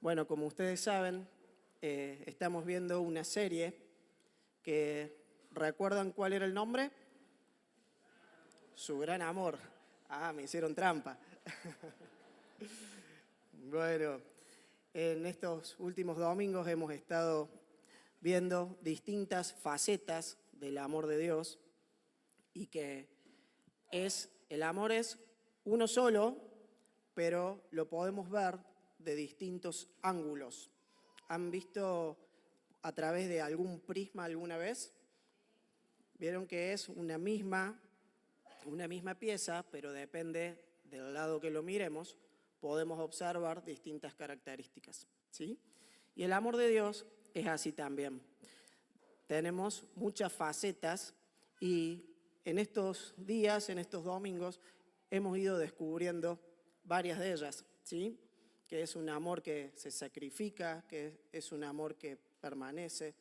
Bueno, como ustedes saben, estamos viendo una serie que, ¿recuerdan cuál era el nombre? Su gran amor. Ah, me hicieron trampa. Bueno, en estos últimos domingos hemos estado viendo distintas facetas del amor de Dios y que el amor es uno solo, pero lo podemos ver de distintos ángulos. ¿Han visto a través de algún prisma alguna vez? Vieron que es una misma pieza, pero depende del lado que lo miremos, podemos observar distintas características, ¿sí? Y el amor de Dios es así también. Tenemos muchas facetas y en estos días, en estos domingos, hemos ido descubriendo varias de ellas, ¿sí? Que es un amor que se sacrifica, que es un amor que permanece,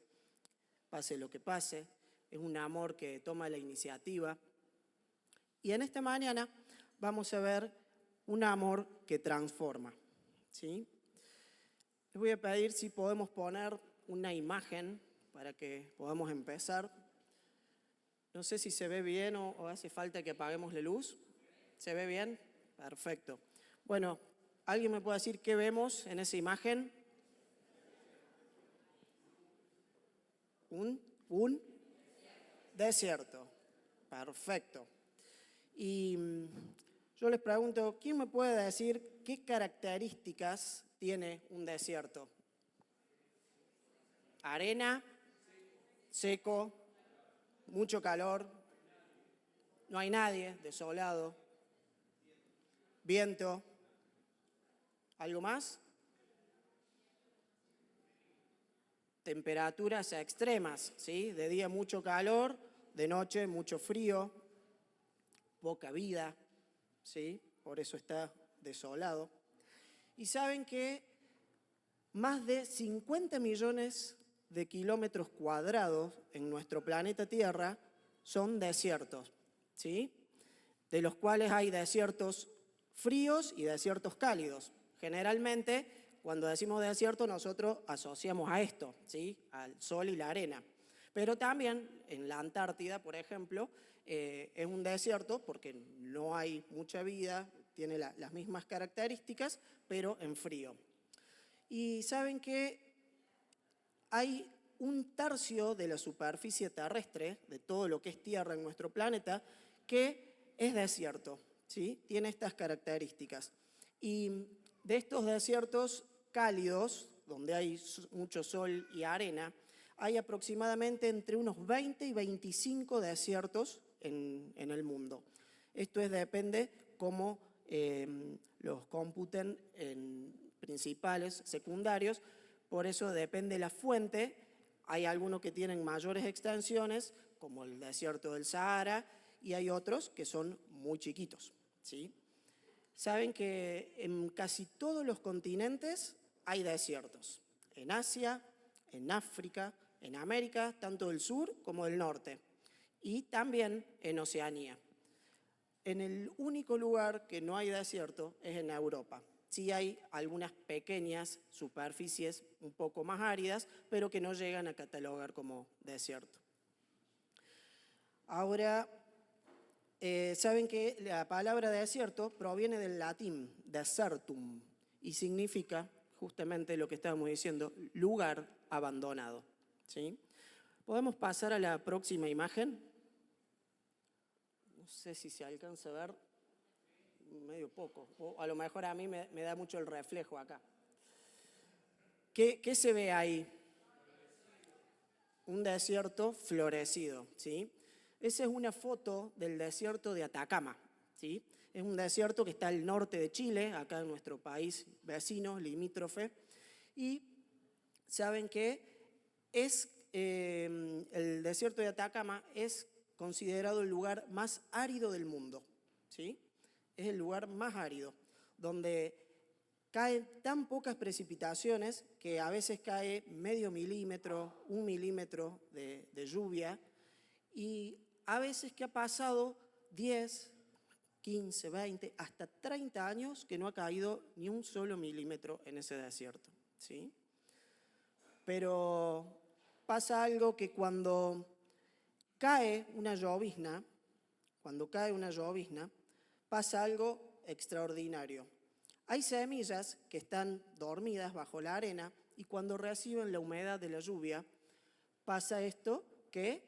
pase lo que pase, es un amor que toma la iniciativa. Y en esta mañana vamos a ver un amor que transforma, ¿sí? Les voy a pedir si podemos poner una imagen para que podamos empezar. No sé si se ve bien o hace falta que apaguemos la luz. ¿Se ve bien? Perfecto. Bueno, ¿alguien me puede decir qué vemos en esa imagen? Un desierto. Perfecto. Y yo les pregunto, ¿quién me puede decir qué características tiene un desierto? Arena, seco, mucho calor, no hay nadie, desolado, viento. ¿Algo más? Temperaturas extremas, ¿sí? De día mucho calor, de noche mucho frío, poca vida, ¿sí? Por eso está desolado. Y saben que más de 50 millones de kilómetros cuadrados en nuestro planeta Tierra son desiertos, ¿sí? De los cuales hay desiertos fríos y desiertos cálidos. Generalmente, cuando decimos desierto, nosotros asociamos a esto, ¿sí? Al sol y la arena. Pero también en la Antártida, por ejemplo, es un desierto porque no hay mucha vida, tiene las mismas características, pero en frío. Y saben que hay un tercio de la superficie terrestre, de todo lo que es tierra en nuestro planeta, que es desierto, ¿sí? Tiene estas características. Y de estos desiertos cálidos, donde hay mucho sol y arena, hay aproximadamente entre unos 20 y 25 desiertos en el mundo. Esto depende cómo los computen en principales, secundarios, por eso depende la fuente. Hay algunos que tienen mayores extensiones, como el desierto del Sahara, y hay otros que son muy chiquitos, ¿sí? Saben que en casi todos los continentes hay desiertos. En Asia, en África, en América, tanto del sur como del norte. Y también en Oceanía. En el único lugar que no hay desierto es en Europa. Sí hay algunas pequeñas superficies un poco más áridas, pero que no llegan a catalogar como desierto. Ahora, saben que la palabra desierto proviene del latín, desertum, y significa justamente lo que estábamos diciendo, lugar abandonado, ¿sí? ¿Podemos pasar a la próxima imagen? No sé si se alcanza a ver, medio poco, o a lo mejor a mí me da mucho el reflejo acá. ¿Qué se ve ahí? Un desierto florecido, ¿sí? Esa es una foto del desierto de Atacama, ¿sí? Es un desierto que está al norte de Chile, acá en nuestro país vecino, limítrofe, y saben que el desierto de Atacama es considerado el lugar más árido del mundo, ¿sí? Es el lugar más árido, donde caen tan pocas precipitaciones que a veces cae medio milímetro, 1 milímetro de lluvia, y a veces que ha pasado 10, 15, 20, hasta 30 años que no ha caído ni un solo milímetro en ese desierto, ¿sí? Pero pasa algo que cuando cae una llovizna, pasa algo extraordinario. Hay semillas que están dormidas bajo la arena y cuando reciben la humedad de la lluvia, pasa esto que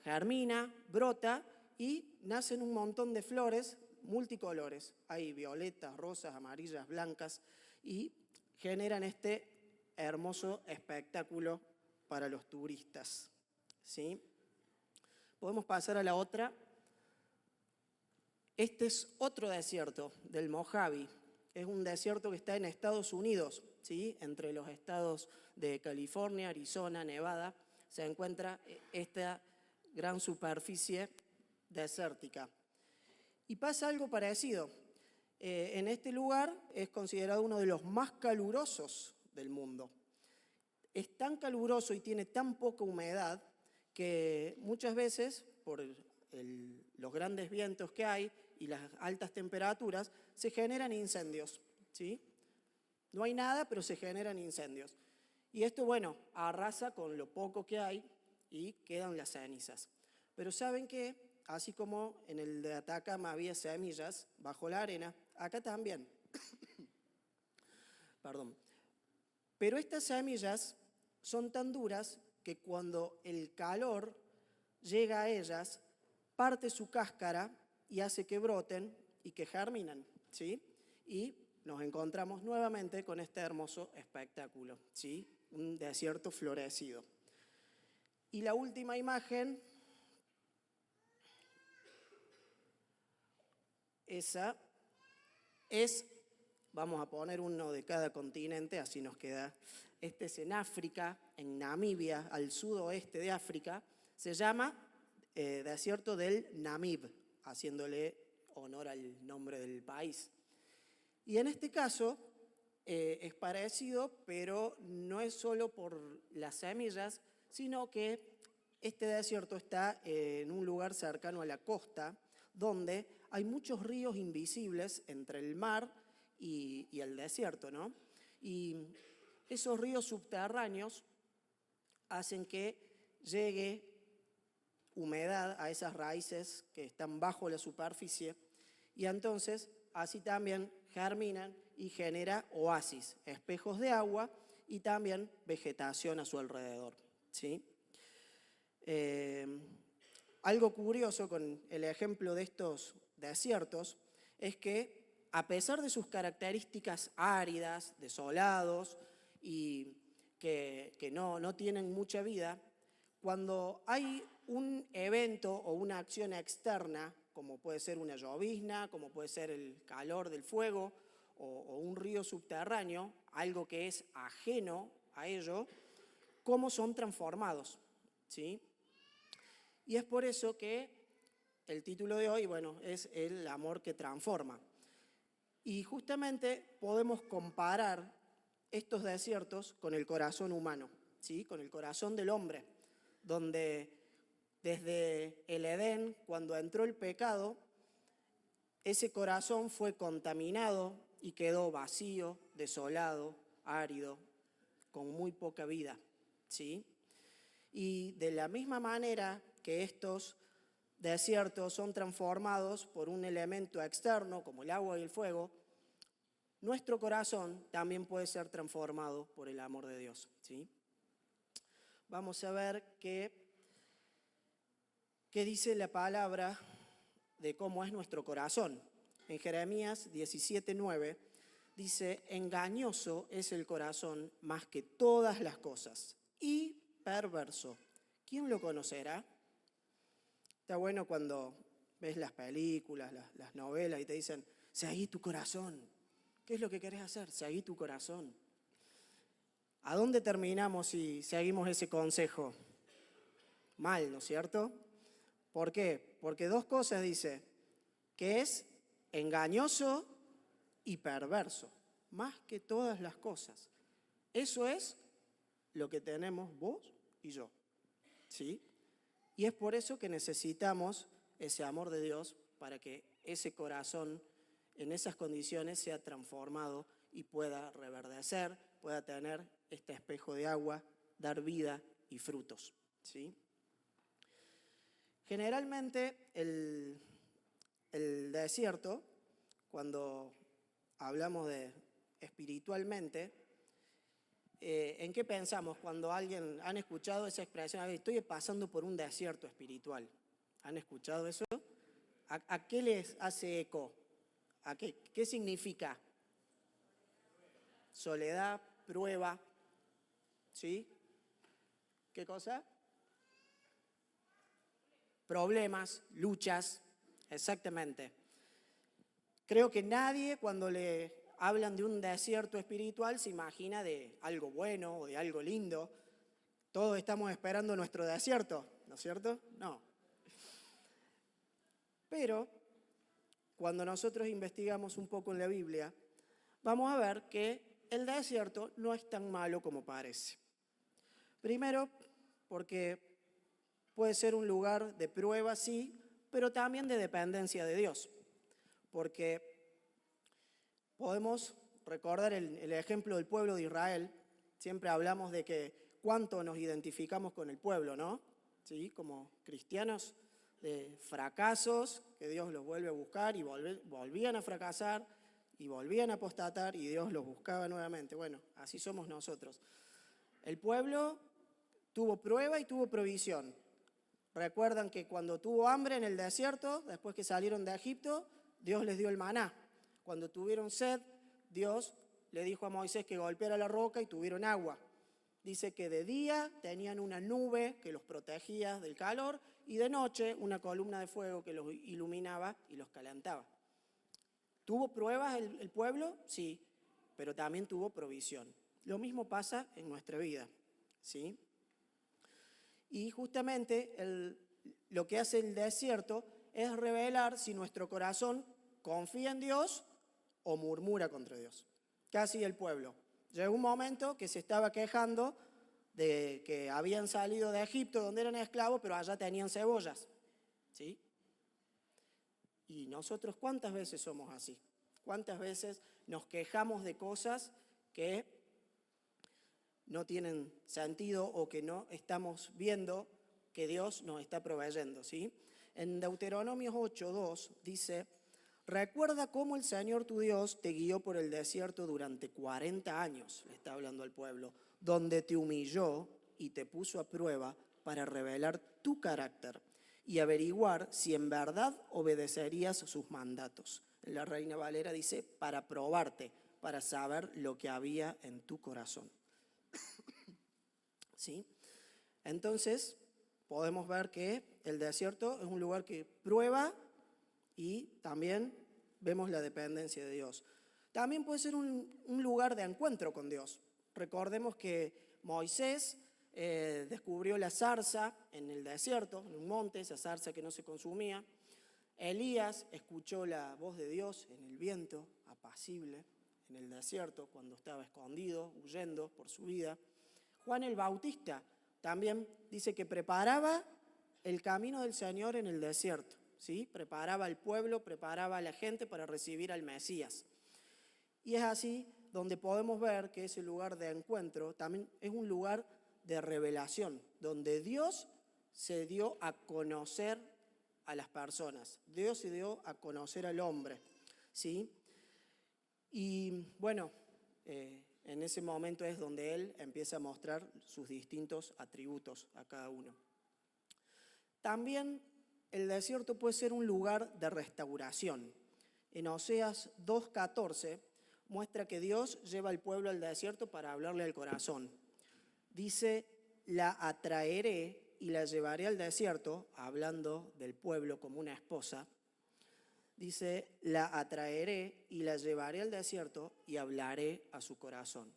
germina, brota y nacen un montón de flores multicolores. Hay violetas, rosas, amarillas, blancas y generan este hermoso espectáculo para los turistas, ¿sí? Podemos pasar a la otra. Este es otro desierto del Mojave. Es un desierto que está en Estados Unidos, ¿sí? Entre los estados de California, Arizona, Nevada, se encuentra esta gran superficie desértica. Y pasa algo parecido. En este lugar es considerado uno de los más calurosos del mundo. Es tan caluroso y tiene tan poca humedad que muchas veces, por los grandes vientos que hay y las altas temperaturas, se generan incendios, ¿sí? No hay nada, pero se generan incendios. Y esto, bueno, arrasa con lo poco que hay y quedan las cenizas. Pero ¿saben qué? Así como en el de Atacama había semillas bajo la arena, acá también. Perdón. Pero estas semillas son tan duras que cuando el calor llega a ellas, parte su cáscara y hace que broten y que germinan, ¿sí? Y nos encontramos nuevamente con este hermoso espectáculo, ¿sí? Un desierto florecido. Y la última imagen, esa es, vamos a poner uno de cada continente, así nos queda. Este es en África, en Namibia, al sudoeste de África. Se llama desierto del Namib, haciéndole honor al nombre del país. Y en este caso es parecido, pero no es solo por las semillas, sino que este desierto está en un lugar cercano a la costa, donde hay muchos ríos invisibles entre el mar y el desierto, ¿no? Y esos ríos subterráneos hacen que llegue humedad a esas raíces que están bajo la superficie y entonces así también germinan y genera oasis, espejos de agua y también vegetación a su alrededor, ¿sí? Algo curioso con el ejemplo de estos desiertos es que a pesar de sus características áridas, desolados y que no tienen mucha vida, cuando hay un evento o una acción externa, como puede ser una llovizna, como puede ser el calor del fuego o un río subterráneo, algo que es ajeno a ello, cómo son transformados, ¿sí? Y es por eso que el título de hoy, bueno, es el amor que transforma. Y justamente podemos comparar estos desiertos con el corazón humano, ¿sí? Con el corazón del hombre, donde desde el Edén, cuando entró el pecado, ese corazón fue contaminado y quedó vacío, desolado, árido, con muy poca vida, ¿sí? Y de la misma manera que estos desiertos son transformados por un elemento externo, como el agua y el fuego, nuestro corazón también puede ser transformado por el amor de Dios, ¿sí? Vamos a ver qué dice la palabra de cómo es nuestro corazón. En Jeremías 17:9 dice, engañoso es el corazón más que todas las cosas y perverso. ¿Quién lo conocerá? Está bueno cuando ves las películas, las novelas y te dicen, seguí tu corazón. ¿Qué es lo que querés hacer? Seguí tu corazón. ¿A dónde terminamos si seguimos ese consejo? Mal, ¿no es cierto? ¿Por qué? Porque dos cosas dice, que es engañoso y perverso, más que todas las cosas. Eso es lo que tenemos vos y yo, ¿sí? Y es por eso que necesitamos ese amor de Dios para que ese corazón en esas condiciones sea transformado y pueda reverdecer, pueda tener este espejo de agua, dar vida y frutos, ¿sí? Generalmente el desierto, cuando hablamos de espiritualmente, ¿en qué pensamos cuando han escuchado esa expresión? Estoy pasando por un desierto espiritual. ¿Han escuchado eso? ¿A qué les hace eco? ¿Qué significa? Soledad, prueba, ¿sí? ¿Qué cosa? Problemas, luchas, exactamente. Creo que nadie cuando le hablan de un desierto espiritual se imagina de algo bueno o de algo lindo. Todos estamos esperando nuestro desierto, ¿no es cierto? No. Pero cuando nosotros investigamos un poco en la Biblia, vamos a ver que el desierto no es tan malo como parece. Primero, porque puede ser un lugar de prueba, sí, pero también de dependencia de Dios. Porque podemos recordar el ejemplo del pueblo de Israel. Siempre hablamos de que cuánto nos identificamos con el pueblo, ¿no? ¿Sí? Como cristianos, de fracasos, que Dios los vuelve a buscar y volvían a fracasar y volvían a apostatar y Dios los buscaba nuevamente. Bueno, así somos nosotros. El pueblo tuvo prueba y tuvo provisión. Recuerdan que cuando tuvo hambre en el desierto, después que salieron de Egipto, Dios les dio el maná. Cuando tuvieron sed, Dios le dijo a Moisés que golpeara la roca y tuvieron agua. Dice que de día tenían una nube que los protegía del calor y de noche una columna de fuego que los iluminaba y los calentaba. ¿Tuvo pruebas el pueblo? Sí, pero también tuvo provisión. Lo mismo pasa en nuestra vida, ¿sí? Y justamente lo que hace el desierto es revelar si nuestro corazón confía en Dios o murmura contra Dios. Casi el pueblo. Llegó un momento que se estaba quejando de que habían salido de Egipto donde eran esclavos, pero allá tenían cebollas, ¿sí? Y nosotros, ¿cuántas veces somos así? ¿Cuántas veces nos quejamos de cosas que no tienen sentido o que no estamos viendo que Dios nos está proveyendo, ¿sí? En Deuteronomio 8:2 dice: recuerda cómo el Señor tu Dios te guió por el desierto durante 40 años, le está hablando al pueblo, donde te humilló y te puso a prueba para revelar tu carácter y averiguar si en verdad obedecerías sus mandatos. La Reina Valera dice, para probarte, para saber lo que había en tu corazón. ¿Sí? Entonces, podemos ver que el desierto es un lugar que prueba y también vemos la dependencia de Dios. También puede ser un lugar de encuentro con Dios. Recordemos que Moisés descubrió la zarza en el desierto, en un monte, esa zarza que no se consumía. Elías escuchó la voz de Dios en el viento, apacible, en el desierto, cuando estaba escondido, huyendo por su vida. Juan el Bautista también dice que preparaba el camino del Señor en el desierto, ¿sí? Preparaba al pueblo, preparaba a la gente para recibir al Mesías. Y es así donde podemos ver que ese lugar de encuentro también es un lugar de revelación, donde Dios se dio a conocer a las personas, Dios se dio a conocer al hombre, ¿sí? Y bueno, en ese momento es donde Él empieza a mostrar sus distintos atributos a cada uno. También el desierto puede ser un lugar de restauración. En Oseas 2:14 muestra que Dios lleva al pueblo al desierto para hablarle al corazón. Dice, la atraeré y la llevaré al desierto, hablando del pueblo como una esposa. Dice, la atraeré y la llevaré al desierto y hablaré a su corazón.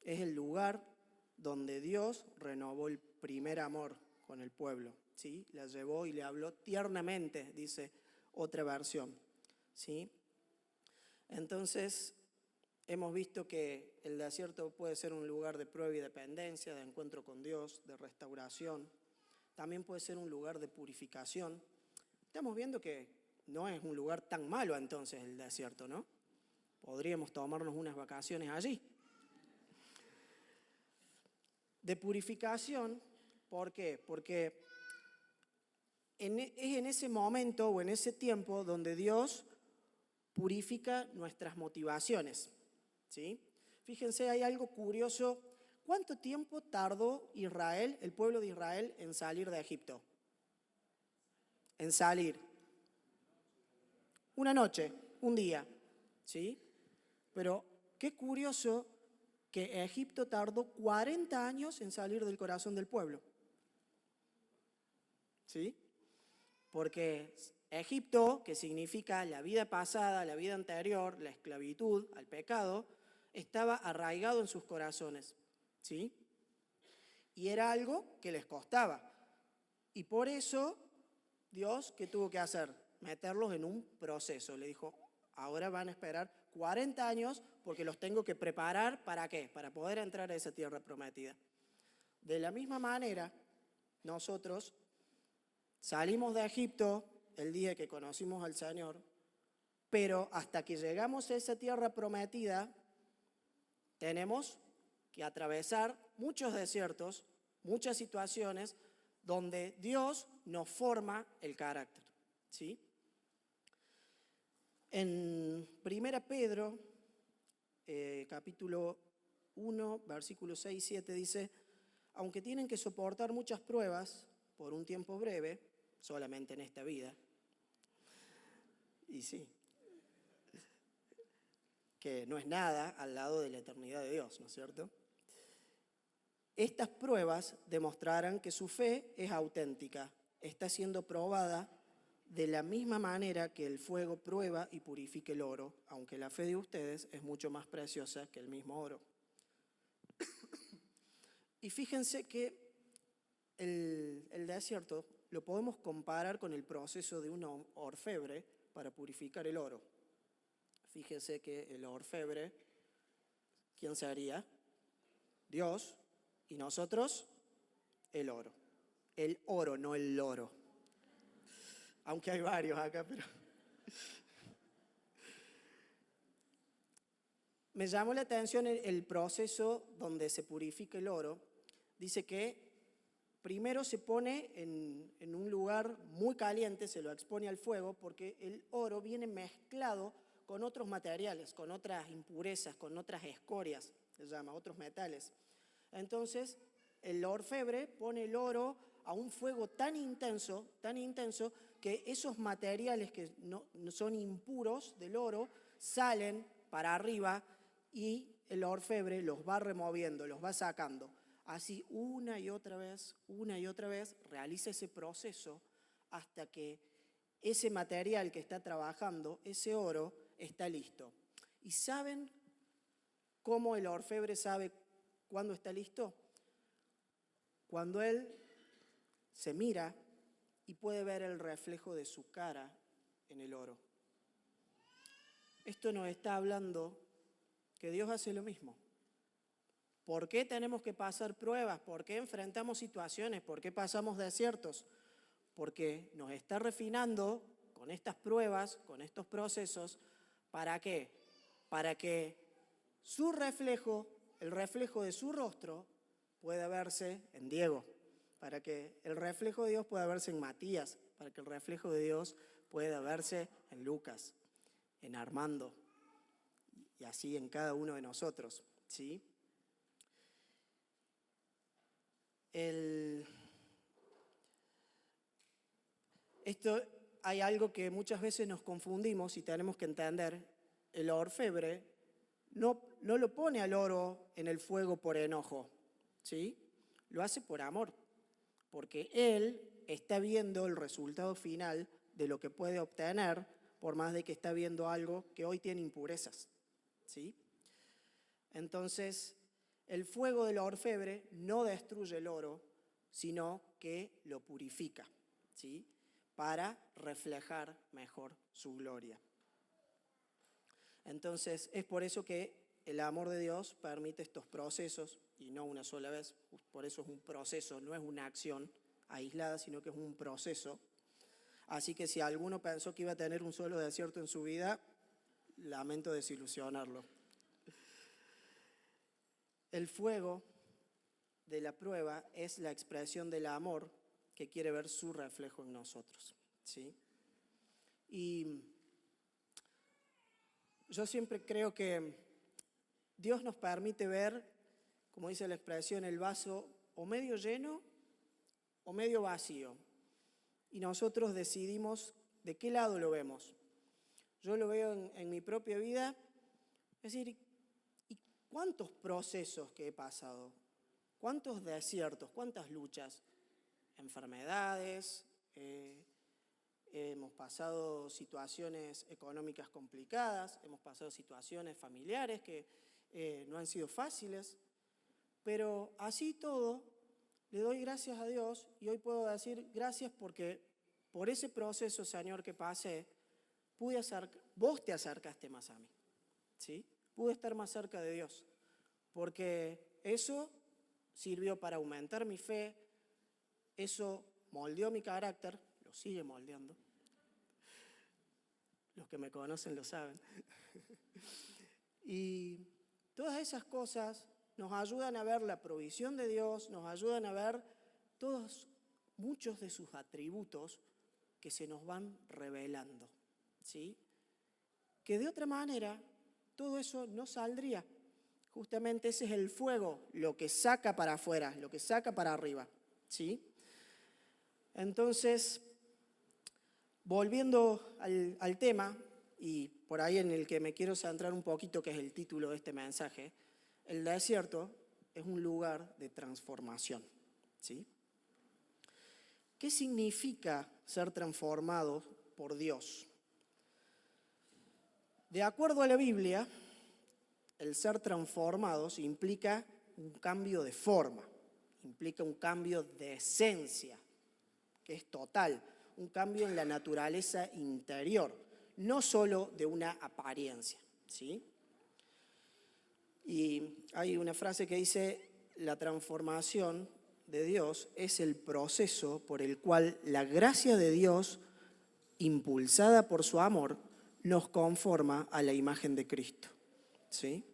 Es el lugar donde Dios renovó el primer amor con el pueblo, ¿sí? La llevó y le habló tiernamente, dice otra versión, ¿sí? Entonces, hemos visto que el desierto puede ser un lugar de prueba y dependencia, de encuentro con Dios, de restauración. También puede ser un lugar de purificación. Estamos viendo que no es un lugar tan malo entonces el desierto, ¿no? Podríamos tomarnos unas vacaciones allí. de purificación. ¿Por qué? Porque es en ese momento o en ese tiempo donde Dios purifica nuestras motivaciones, ¿sí? Fíjense, hay algo curioso. ¿Cuánto tiempo tardó Israel, el pueblo de Israel, en salir de Egipto? En salir. Una noche, un día, ¿sí? Pero qué curioso que Egipto tardó 40 años en salir del corazón del pueblo, ¿sí? Porque Egipto, que significa la vida pasada, la vida anterior, la esclavitud al pecado, estaba arraigado en sus corazones, ¿sí? Y era algo que les costaba. Y por eso Dios, ¿qué tuvo que hacer? Meterlos en un proceso. Le dijo, ahora van a esperar 40 años porque los tengo que preparar, ¿para qué? Para poder entrar a esa tierra prometida. De la misma manera, nosotros salimos de Egipto el día que conocimos al Señor, pero hasta que llegamos a esa tierra prometida, tenemos que atravesar muchos desiertos, muchas situaciones donde Dios nos forma el carácter, ¿sí? En 1 Pedro, capítulo 1, versículos 6 y 7 dice, aunque tienen que soportar muchas pruebas por un tiempo breve, solamente en esta vida, y sí, que no es nada al lado de la eternidad de Dios, ¿no es cierto? Estas pruebas demostrarán que su fe es auténtica, está siendo probada de la misma manera que el fuego prueba y purifica el oro, aunque la fe de ustedes es mucho más preciosa que el mismo oro. Y fíjense que el desierto lo podemos comparar con el proceso de un orfebre para purificar el oro. Fíjense que el orfebre, ¿quién sería? Dios, y nosotros, el oro. El oro, no el loro. Aunque hay varios acá, pero... Me llamó la atención el proceso donde se purifica el oro. Dice que primero se pone en un lugar muy caliente, se lo expone al fuego, porque el oro viene mezclado con otros materiales, con otras impurezas, con otras escorias, se llama, otros metales. Entonces, el orfebre pone el oro a un fuego tan intenso, que esos materiales que no son impuros del oro salen para arriba y el orfebre los va removiendo, los va sacando. Así una y otra vez, realiza ese proceso hasta que ese material que está trabajando, ese oro, está listo. ¿Y saben cómo el orfebre sabe cuándo está listo? Cuando él se mira y puede ver el reflejo de su cara en el oro. Esto nos está hablando que Dios hace lo mismo. ¿Por qué tenemos que pasar pruebas? ¿Por qué enfrentamos situaciones? ¿Por qué pasamos desiertos? Porque nos está refinando con estas pruebas, con estos procesos. ¿Para qué? Para que su reflejo, el reflejo de su rostro, pueda verse en Diego. Para que el reflejo de Dios pueda verse en Matías. Para que el reflejo de Dios pueda verse en Lucas, en Armando. Y así en cada uno de nosotros, ¿sí? Esto hay algo que muchas veces nos confundimos y tenemos que entender. El orfebre no lo pone al oro en el fuego por enojo, ¿sí? Lo hace por amor, porque él está viendo el resultado final de lo que puede obtener, por más de que está viendo algo que hoy tiene impurezas, ¿sí? Entonces, el fuego del orfebre no destruye el oro, sino que lo purifica, ¿sí? Para reflejar mejor su gloria. Entonces, es por eso que el amor de Dios permite estos procesos, y no una sola vez, por eso es un proceso, no es una acción aislada, sino que es un proceso. Así que si alguno pensó que iba a tener un solo desierto en su vida, lamento desilusionarlo. El fuego de la prueba es la expresión del amor que quiere ver su reflejo en nosotros, ¿sí? Y yo siempre creo que Dios nos permite ver, como dice la expresión, el vaso o medio lleno o medio vacío. Y nosotros decidimos de qué lado lo vemos. Yo lo veo en mi propia vida, es decir, ¿y cuántos procesos que he pasado? ¿Cuántos desiertos? ¿Cuántas luchas? Enfermedades, hemos pasado situaciones económicas complicadas, hemos pasado situaciones familiares que no han sido fáciles, pero así todo, le doy gracias a Dios y hoy puedo decir gracias porque por ese proceso, Señor, que pasé, vos te acercaste más a mí, ¿sí? Pude estar más cerca de Dios, porque eso sirvió para aumentar mi fe, eso moldeó mi carácter, lo sigue moldeando. Los que me conocen lo saben. Y todas esas cosas nos ayudan a ver la provisión de Dios, nos ayudan a ver muchos de sus atributos que se nos van revelando, ¿sí? Que de otra manera todo eso no saldría. Justamente ese es el fuego, lo que saca para afuera, lo que saca para arriba, ¿sí? Entonces, volviendo al tema, y por ahí en el que me quiero centrar un poquito, que es el título de este mensaje, el desierto es un lugar de transformación, ¿sí? ¿Qué significa ser transformado por Dios? De acuerdo a la Biblia, el ser transformados implica un cambio de forma, implica un cambio de esencia, que es total, un cambio en la naturaleza interior, no solo de una apariencia, ¿sí? Y hay una frase que dice, la transformación de Dios es el proceso por el cual la gracia de Dios, impulsada por su amor, nos conforma a la imagen de Cristo, ¿sí?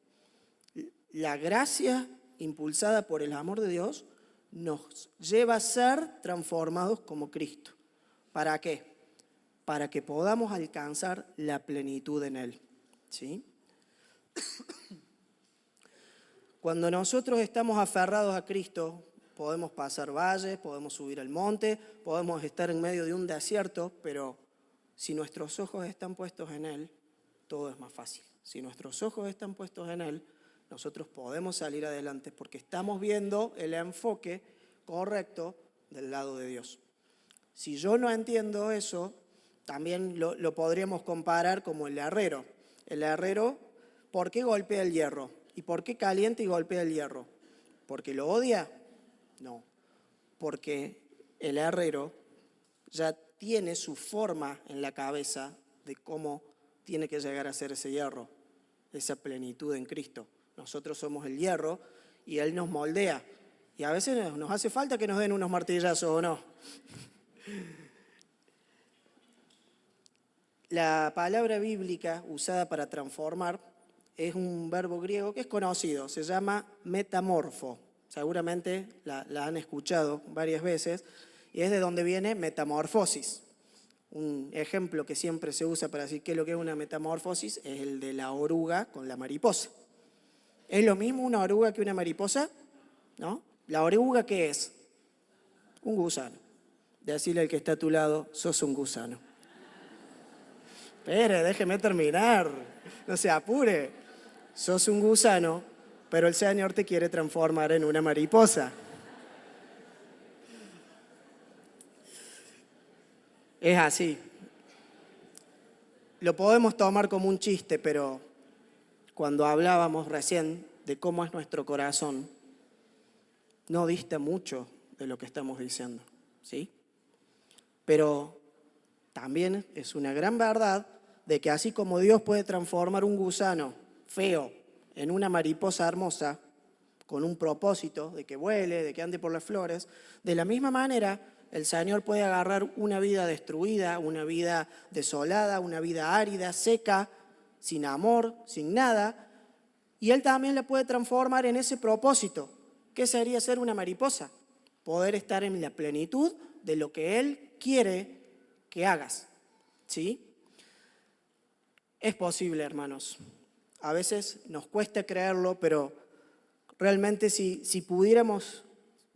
La gracia impulsada por el amor de Dios nos lleva a ser transformados como Cristo. ¿Para qué? Para que podamos alcanzar la plenitud en Él, ¿sí? Cuando nosotros estamos aferrados a Cristo, podemos pasar valles, podemos subir al monte, podemos estar en medio de un desierto, pero si nuestros ojos están puestos en Él, todo es más fácil. Si nuestros ojos están puestos en Él, nosotros podemos salir adelante porque estamos viendo el enfoque correcto del lado de Dios. Si yo no entiendo eso, también lo podríamos comparar como el herrero. El herrero, ¿por qué golpea el hierro? ¿Y por qué calienta y golpea el hierro? ¿Porque lo odia? No, porque el herrero ya tiene su forma en la cabeza de cómo tiene que llegar a ser ese hierro, esa plenitud en Cristo. Nosotros somos el hierro y Él nos moldea. Y a veces nos hace falta que nos den unos martillazos o no. La palabra bíblica usada para transformar es un verbo griego que es conocido, se llama metamorfo. Seguramente la han escuchado varias veces y es de donde viene metamorfosis. Un ejemplo que siempre se usa para decir qué es lo que es una metamorfosis es el de la oruga con la mariposa. ¿Es lo mismo una oruga que una mariposa? ¿No? ¿La oruga qué es? Un gusano. Decirle al que está a tu lado, sos un gusano. Espere, déjeme terminar, no se apure. Sos un gusano, pero el Señor te quiere transformar en una mariposa. Es así. Lo podemos tomar como un chiste, pero cuando hablábamos recién de cómo es nuestro corazón, no dista mucho de lo que estamos diciendo, ¿sí? Pero también es una gran verdad de que así como Dios puede transformar un gusano feo en una mariposa hermosa, con un propósito de que vuele, de que ande por las flores, de la misma manera el Señor puede agarrar una vida destruida, una vida desolada, una vida árida, seca, sin amor, sin nada, y Él también la puede transformar en ese propósito, ¿Qué sería ser una mariposa? Poder estar en la plenitud de lo que Él quiere que hagas, ¿sí? Es posible, hermanos. A veces nos cuesta creerlo, pero realmente si pudiéramos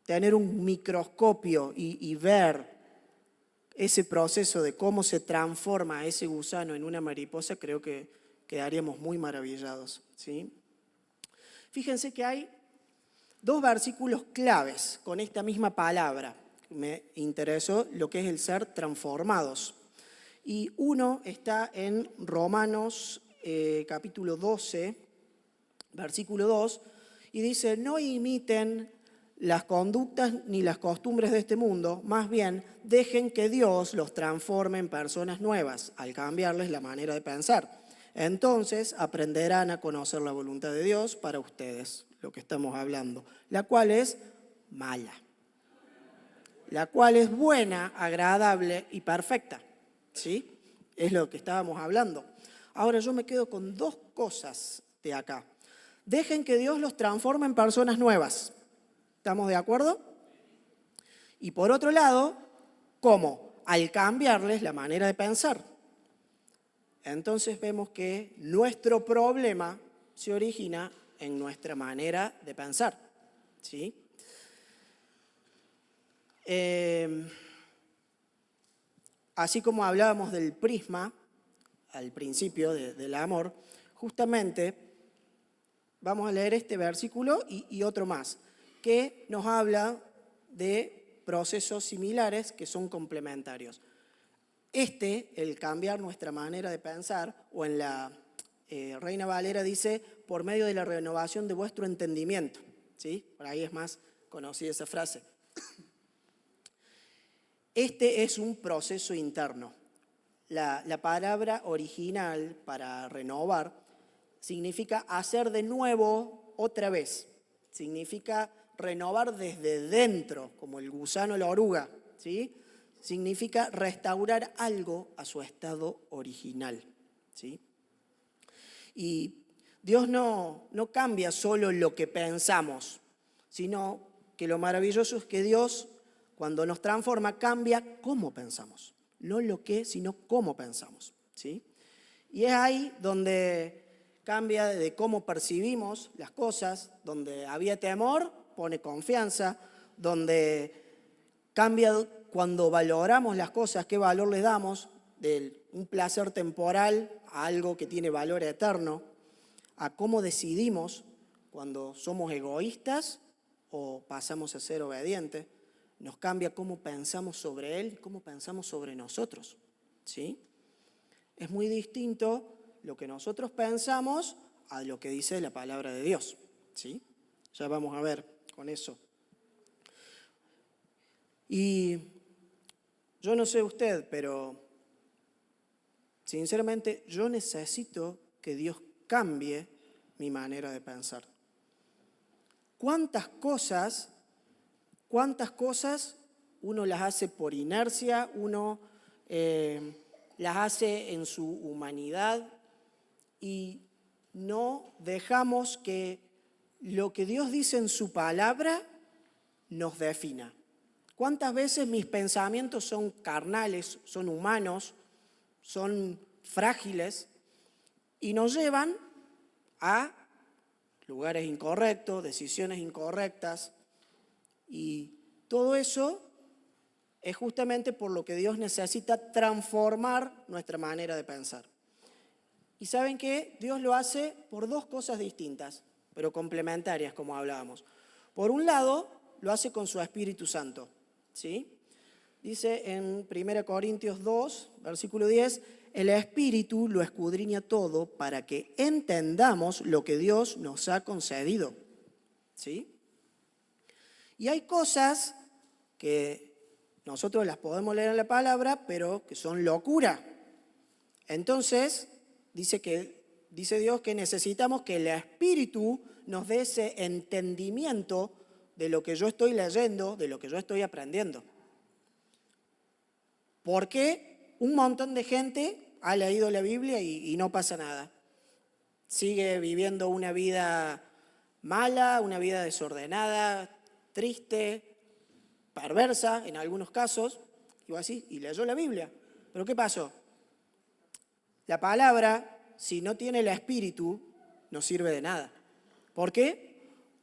tener un microscopio y ver ese proceso de cómo se transforma ese gusano en una mariposa, creo que quedaríamos muy maravillados, ¿sí? Fíjense que hay 2 versículos claves con esta misma palabra. Me interesó lo que es el ser transformados. Y uno está en Romanos capítulo 12, versículo 2, y dice: no imiten las conductas ni las costumbres de este mundo, más bien dejen que Dios los transforme en personas nuevas, al cambiarles la manera de pensar. Entonces aprenderán a conocer la voluntad de Dios para ustedes, lo que estamos hablando, la cual es mala, la cual es buena, agradable y perfecta, ¿sí? Es lo que estábamos hablando. Ahora yo me quedo con 2 cosas de acá. Dejen que Dios los transforme en personas nuevas. ¿Estamos de acuerdo? Y por otro lado, ¿cómo? Al cambiarles la manera de pensar. Entonces vemos que nuestro problema se origina en nuestra manera de pensar, ¿sí? Así como hablábamos del prisma al principio del amor, justamente vamos a leer este versículo y otro más, que nos habla de procesos similares que son complementarios. El cambiar nuestra manera de pensar, o en la Reina Valera dice, por medio de la renovación de vuestro entendimiento, ¿sí? Por ahí es más conocida esa frase. Este es un proceso interno. La palabra original para renovar significa hacer de nuevo otra vez. Significa renovar desde dentro, como el gusano la oruga, ¿sí? Significa restaurar algo a su estado original, ¿sí? Y Dios no cambia solo lo que pensamos, sino que lo maravilloso es que Dios, cuando nos transforma, cambia cómo pensamos. No lo que, sino cómo pensamos, ¿sí? Y es ahí donde cambia de cómo percibimos las cosas, donde había temor, pone confianza, donde cambia cuando valoramos las cosas, qué valor le damos, de un placer temporal a algo que tiene valor eterno, a cómo decidimos cuando somos egoístas o pasamos a ser obedientes. Nos cambia cómo pensamos sobre Él, cómo pensamos sobre nosotros, ¿sí? Es muy distinto lo que nosotros pensamos a lo que dice la palabra de Dios, ¿sí? Ya vamos a ver con eso. Y yo no sé usted, pero sinceramente yo necesito que Dios cambie mi manera de pensar. ¿Cuántas cosas uno las hace por inercia, uno las hace en su humanidad y no dejamos que lo que Dios dice en su palabra nos defina? ¿Cuántas veces mis pensamientos son carnales, son humanos, son frágiles y nos llevan a lugares incorrectos, decisiones incorrectas? Y todo eso es justamente por lo que Dios necesita transformar nuestra manera de pensar. Y ¿saben qué? Dios lo hace por 2 cosas distintas, pero complementarias, como hablábamos. Por un lado, lo hace con su Espíritu Santo, ¿sí? Dice en 1 Corintios 2, versículo 10, el Espíritu lo escudriña todo para que entendamos lo que Dios nos ha concedido, ¿sí? Y hay cosas que nosotros las podemos leer en la palabra, pero que son locura. Entonces, dice Dios que necesitamos que el Espíritu nos dé ese entendimiento de lo que yo estoy leyendo, de lo que yo estoy aprendiendo. Porque un montón de gente ha leído la Biblia y no pasa nada. Sigue viviendo una vida mala, una vida desordenada, triste, perversa en algunos casos, y así, y leyó la Biblia. ¿Pero qué pasó? La palabra, si no tiene el espíritu, no sirve de nada. ¿Por qué?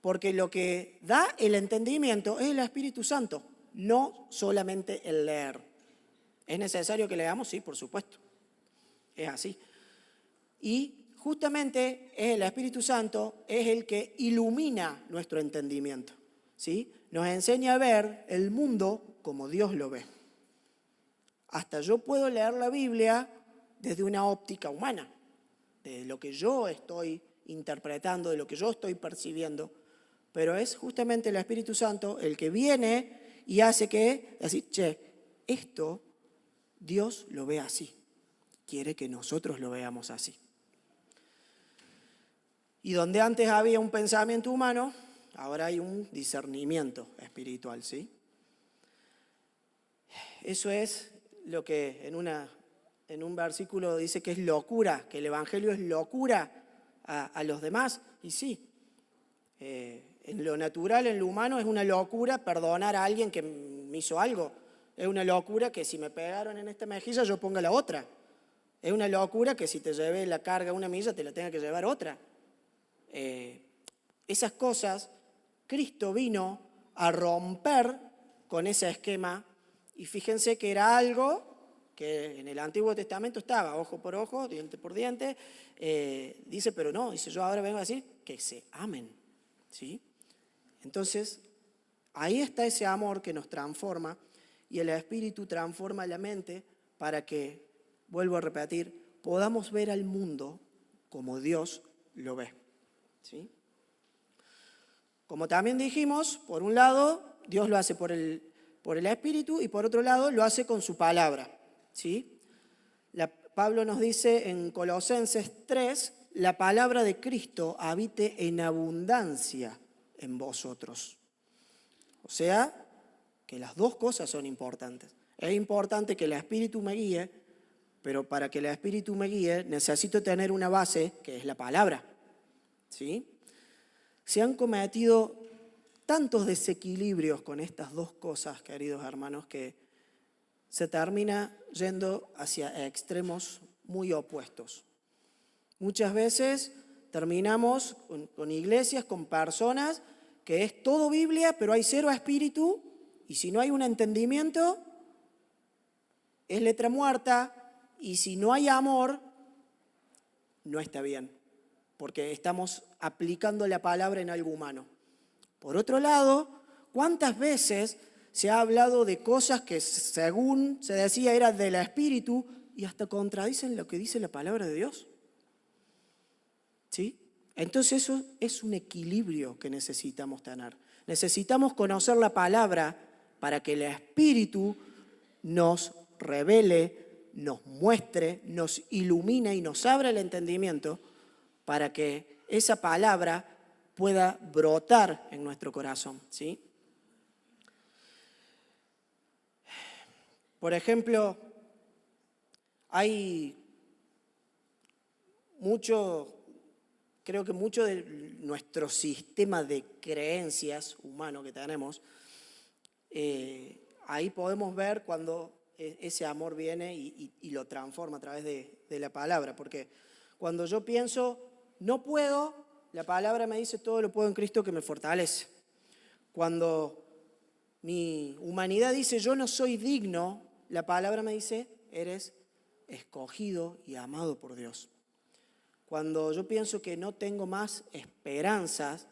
Porque lo que da el entendimiento es el Espíritu Santo, no solamente el leer. ¿Es necesario que leamos? Sí, por supuesto. Es así. Y justamente es el Espíritu Santo, es el que ilumina nuestro entendimiento, ¿sí? Nos enseña a ver el mundo como Dios lo ve. Hasta yo puedo leer la Biblia desde una óptica humana, de lo que yo estoy interpretando, de lo que yo estoy percibiendo, pero es justamente el Espíritu Santo el que viene y hace que, así, che, esto Dios lo ve así, quiere que nosotros lo veamos así. Y donde antes había un pensamiento humano, ahora hay un discernimiento espiritual, ¿sí? Eso es lo que en un versículo dice que es locura, que el Evangelio es locura a los demás. Y sí, en lo natural, en lo humano, es una locura perdonar a alguien que me hizo algo. Es una locura que si me pegaron en esta mejilla yo ponga la otra. Es una locura que si te llevé la carga una milla te la tenga que llevar otra. Esas cosas, Cristo vino a romper con ese esquema y fíjense que era algo que en el Antiguo Testamento estaba, ojo por ojo, diente por diente, dice, pero no, dice, yo ahora vengo a decir que se amen, ¿sí? Entonces, ahí está ese amor que nos transforma y el Espíritu transforma la mente para que, vuelvo a repetir, podamos ver al mundo como Dios lo ve, ¿sí? Como también dijimos, por un lado, Dios lo hace por el Espíritu y por otro lado lo hace con su palabra, ¿sí? Pablo nos dice en Colosenses 3, la palabra de Cristo habite en abundancia en vosotros. O sea, que las dos cosas son importantes. Es importante que el Espíritu me guíe, pero para que el Espíritu me guíe necesito tener una base que es la palabra, ¿sí? Se han cometido tantos desequilibrios con estas dos cosas, queridos hermanos, que se termina yendo hacia extremos muy opuestos. Muchas veces terminamos con iglesias, con personas, que es todo Biblia, pero hay cero espíritu, y si no hay un entendimiento, es letra muerta, y si no hay amor, no está bien, porque estamos aplicando la palabra en algo humano. Por otro lado, ¿cuántas veces se ha hablado de cosas que según se decía era del espíritu y hasta contradicen lo que dice la palabra de Dios? ¿Sí? Entonces eso es un equilibrio que necesitamos tener. Necesitamos conocer la palabra para que el Espíritu nos revele, nos muestre, nos ilumine y nos abra el entendimiento para que esa palabra pueda brotar en nuestro corazón, ¿sí? Por ejemplo, hay creo que mucho de nuestro sistema de creencias humano que tenemos, ahí podemos ver cuando ese amor viene y lo transforma a través de la palabra. Porque cuando yo pienso, no puedo, la palabra me dice, todo lo puedo en Cristo que me fortalece. Cuando mi humanidad dice, yo no soy digno, la palabra me dice, eres escogido y amado por Dios. Cuando yo pienso que no tengo más esperanzas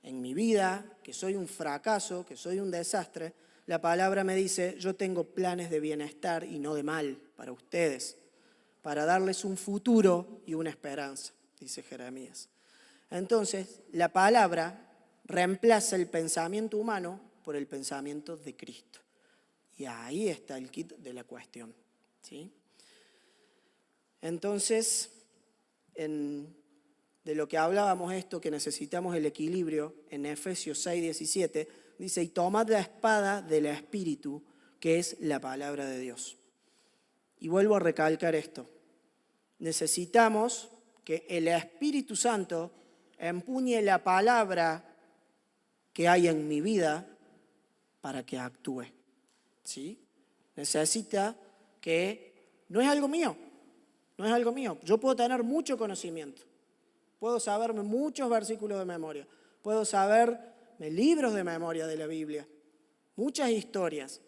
en mi vida, que soy un fracaso, que soy un desastre, la palabra me dice, yo tengo planes de bienestar y no de mal para ustedes, para darles un futuro y una esperanza, dice Jeremías. Entonces, la palabra reemplaza el pensamiento humano por el pensamiento de Cristo. Y ahí está el kit de la cuestión, ¿sí? Entonces, de lo que hablábamos esto, que necesitamos el equilibrio, en Efesios 6:17, dice, y tomad la espada del Espíritu, que es la palabra de Dios. Y vuelvo a recalcar esto, necesitamos que el Espíritu Santo empuñe la palabra que hay en mi vida para que actúe. ¿Sí? Necesita que no es algo mío, no es algo mío. Yo puedo tener mucho conocimiento, puedo saberme muchos versículos de memoria, puedo saberme libros de memoria de la Biblia, muchas historias,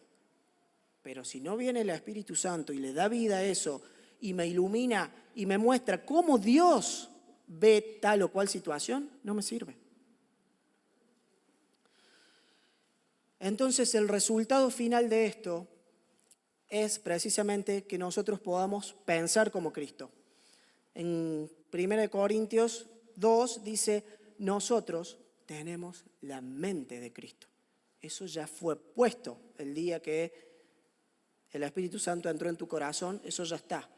pero si no viene el Espíritu Santo y le da vida a eso y me ilumina y me muestra cómo Dios ve tal o cual situación, no me sirve. Entonces el resultado final de esto es precisamente que nosotros podamos pensar como Cristo. En 1 Corintios 2 dice, nosotros tenemos la mente de Cristo. Eso ya fue puesto el día que el Espíritu Santo entró en tu corazón, eso ya está.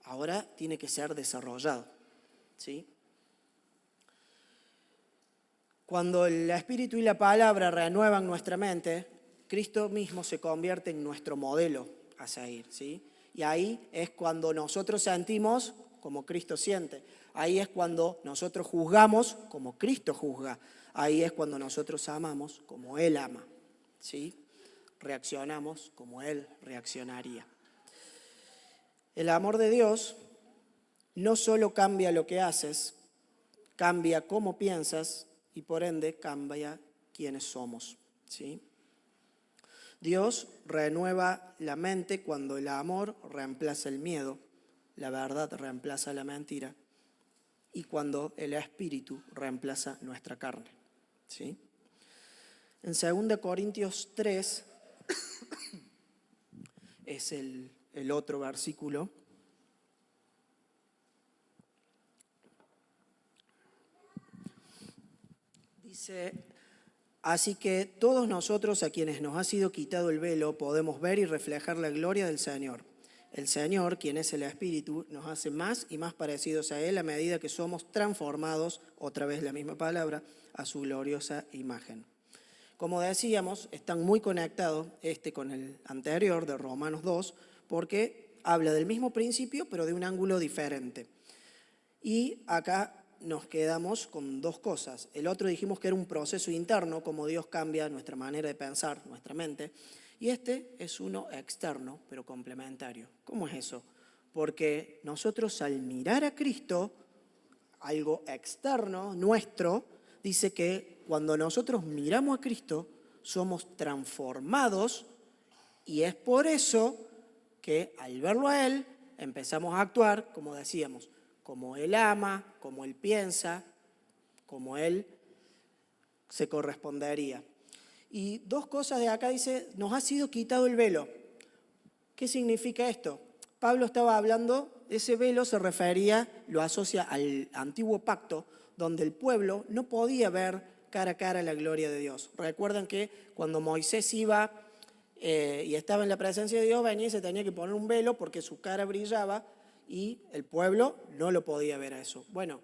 Ahora tiene que ser desarrollado. ¿Sí? Cuando el Espíritu y la palabra renuevan nuestra mente, Cristo mismo se convierte en nuestro modelo a seguir, ¿sí? Y ahí es cuando nosotros sentimos como Cristo siente. Ahí es cuando nosotros juzgamos como Cristo juzga. Ahí es cuando nosotros amamos como Él ama, ¿sí? Reaccionamos como Él reaccionaría. El amor de Dios no solo cambia lo que haces, cambia cómo piensas y por ende cambia quiénes somos, ¿sí? Dios renueva la mente cuando el amor reemplaza el miedo, la verdad reemplaza la mentira y cuando el Espíritu reemplaza nuestra carne, ¿sí? En 2 Corintios 3 es el otro versículo. Dice, así que todos nosotros a quienes nos ha sido quitado el velo podemos ver y reflejar la gloria del Señor. El Señor, quien es el Espíritu, nos hace más y más parecidos a Él a medida que somos transformados, otra vez la misma palabra, a su gloriosa imagen. Como decíamos, están muy conectados con el anterior de Romanos 2, porque habla del mismo principio, pero de un ángulo diferente. Y acá nos quedamos con dos cosas. El otro dijimos que era un proceso interno, como Dios cambia nuestra manera de pensar, nuestra mente. Y este es uno externo, pero complementario. ¿Cómo es eso? Porque nosotros al mirar a Cristo, algo externo, nuestro, dice que cuando nosotros miramos a Cristo, somos transformados y es por eso que al verlo a Él, empezamos a actuar, como decíamos, como Él ama, como Él piensa, como Él se correspondería. Y dos cosas de acá dice, nos ha sido quitado el velo. ¿Qué significa esto? Pablo estaba hablando, ese velo se refería, lo asocia al antiguo pacto, donde el pueblo no podía ver cara a cara la gloria de Dios. Recuerdan que cuando Moisés iba y estaba en la presencia de Dios, venía y se tenía que poner un velo porque su cara brillaba, y el pueblo no lo podía ver a eso. Bueno,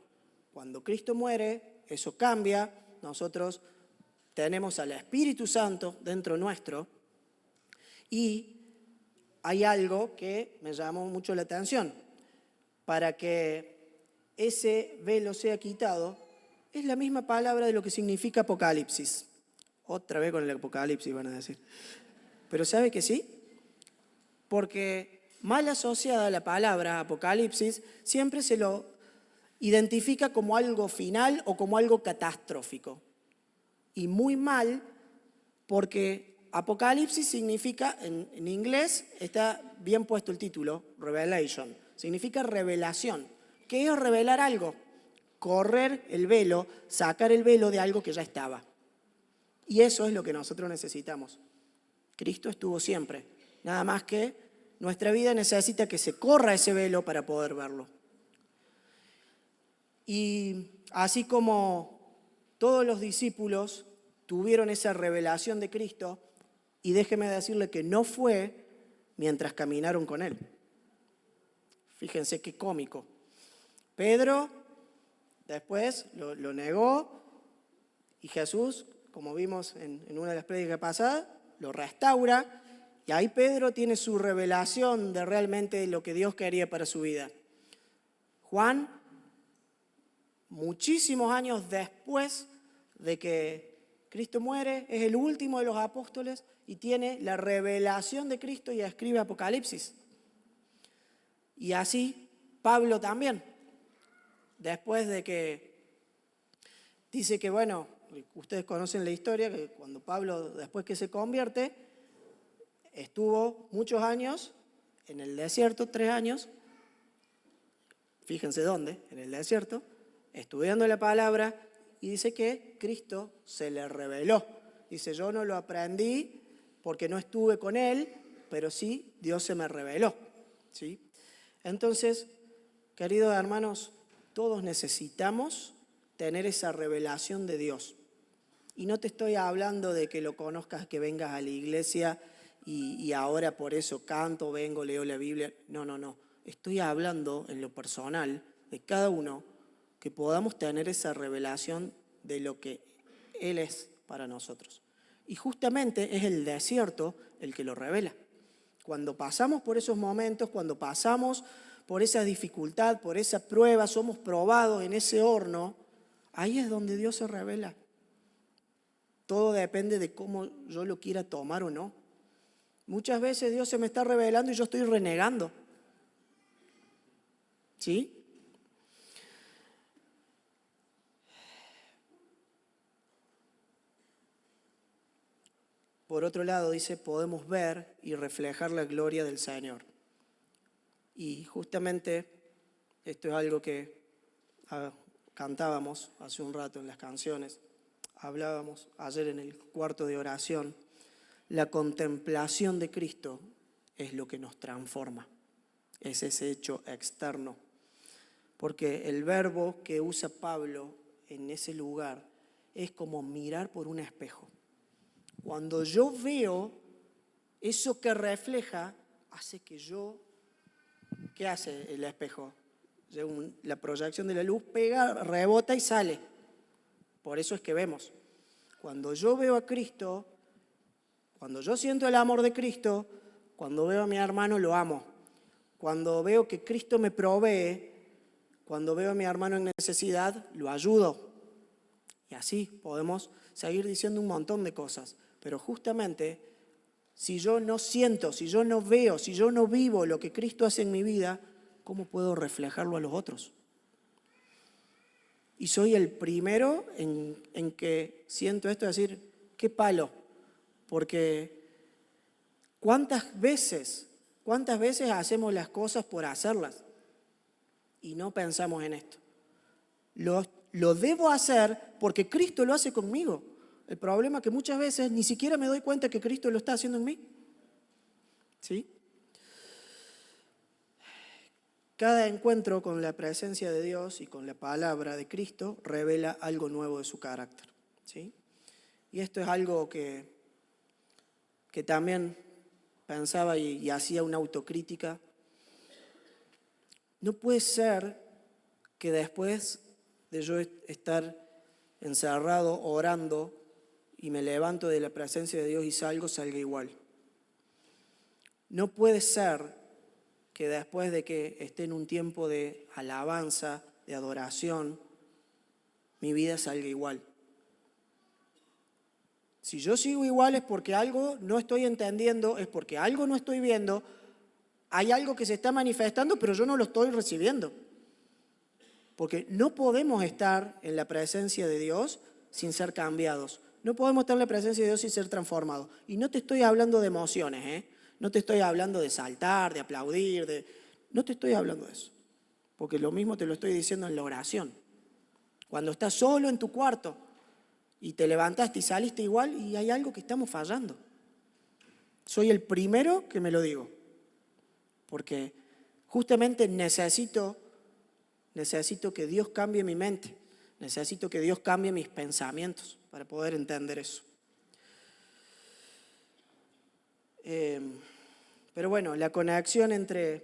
cuando Cristo muere, eso cambia, nosotros tenemos al Espíritu Santo dentro nuestro y hay algo que me llamó mucho la atención. Para que ese velo sea quitado, es la misma palabra de lo que significa Apocalipsis. Otra vez con el Apocalipsis van a decir. Pero ¿sabe que sí? Porque mal asociada a la palabra Apocalipsis, siempre se lo identifica como algo final o como algo catastrófico. Y muy mal, porque Apocalipsis significa, en inglés está bien puesto el título, Revelation, significa revelación. ¿Qué es revelar algo? Correr el velo, sacar el velo de algo que ya estaba. Y eso es lo que nosotros necesitamos. Cristo estuvo siempre, nada más que nuestra vida necesita que se corra ese velo para poder verlo. Y así como todos los discípulos tuvieron esa revelación de Cristo, y déjeme decirle que no fue mientras caminaron con Él. Fíjense qué cómico. Pedro después lo negó y Jesús, como vimos en una de las prédicas pasadas, lo restaura. Y ahí Pedro tiene su revelación de realmente lo que Dios quería para su vida. Juan muchísimos años después de que Cristo muere, es el último de los apóstoles y tiene la revelación de Cristo y escribe Apocalipsis. Y así Pablo también, después de que dice que, bueno, ustedes conocen la historia, que cuando Pablo, después que se convierte, estuvo muchos años en el desierto, 3 años, fíjense dónde, en el desierto, estudiando la palabra, y dice que Cristo se le reveló. Dice, yo no lo aprendí porque no estuve con él, pero sí Dios se me reveló, ¿sí? Entonces, queridos hermanos, todos necesitamos tener esa revelación de Dios. Y no te estoy hablando de que lo conozcas, que vengas a la iglesia y ahora por eso canto, vengo, leo la Biblia. No. Estoy hablando en lo personal de cada uno, que podamos tener esa revelación de lo que Él es para nosotros. Y justamente es el desierto el que lo revela. Cuando pasamos por esos momentos, cuando pasamos por esa dificultad, por esa prueba, somos probados en ese horno, ahí es donde Dios se revela. Todo depende de cómo yo lo quiera tomar o no. Muchas veces Dios se me está revelando y yo estoy renegando. ¿Sí? Por otro lado, dice, podemos ver y reflejar la gloria del Señor. Y justamente esto es algo que cantábamos hace un rato en las canciones, hablábamos ayer en el cuarto de oración. La contemplación de Cristo es lo que nos transforma, es ese hecho externo. Porque el verbo que usa Pablo en ese lugar es como mirar por un espejo. Cuando yo veo eso que refleja, hace que yo... ¿Qué hace el espejo? La proyección de la luz pega, rebota y sale. Por eso es que vemos. Cuando yo veo a Cristo, cuando yo siento el amor de Cristo, cuando veo a mi hermano lo amo. Cuando veo que Cristo me provee, cuando veo a mi hermano en necesidad, lo ayudo. Y así podemos seguir diciendo un montón de cosas. Pero justamente, si yo no siento, si yo no veo, si yo no vivo lo que Cristo hace en mi vida, ¿cómo puedo reflejarlo a los otros? Y soy el primero en que siento esto de decir, qué palo, porque ¿cuántas veces hacemos las cosas por hacerlas y no pensamos en esto? Lo debo hacer porque Cristo lo hace conmigo. El problema es que muchas veces ni siquiera me doy cuenta que Cristo lo está haciendo en mí. ¿Sí? Cada encuentro con la presencia de Dios y con la palabra de Cristo revela algo nuevo de su carácter. ¿Sí? Y esto es algo que también pensaba y hacía una autocrítica. No puede ser que después de yo estar encerrado, orando, y me levanto de la presencia de Dios y salga igual. No puede ser que después de que esté en un tiempo de alabanza, de adoración, mi vida salga igual. Si yo sigo igual es porque algo no estoy entendiendo, es porque algo no estoy viendo, hay algo que se está manifestando, pero yo no lo estoy recibiendo. Porque no podemos estar en la presencia de Dios sin ser cambiados. No podemos estar en la presencia de Dios sin ser transformados. Y no te estoy hablando de emociones, ¿eh? No te estoy hablando de saltar, de aplaudir, no te estoy hablando de eso. Porque lo mismo te lo estoy diciendo en la oración. Cuando estás solo en tu cuarto y te levantaste y saliste igual y hay algo que estamos fallando. Soy el primero que me lo digo. Porque justamente necesito que Dios cambie mi mente. Necesito que Dios cambie mis pensamientos para poder entender eso. Pero bueno, la conexión entre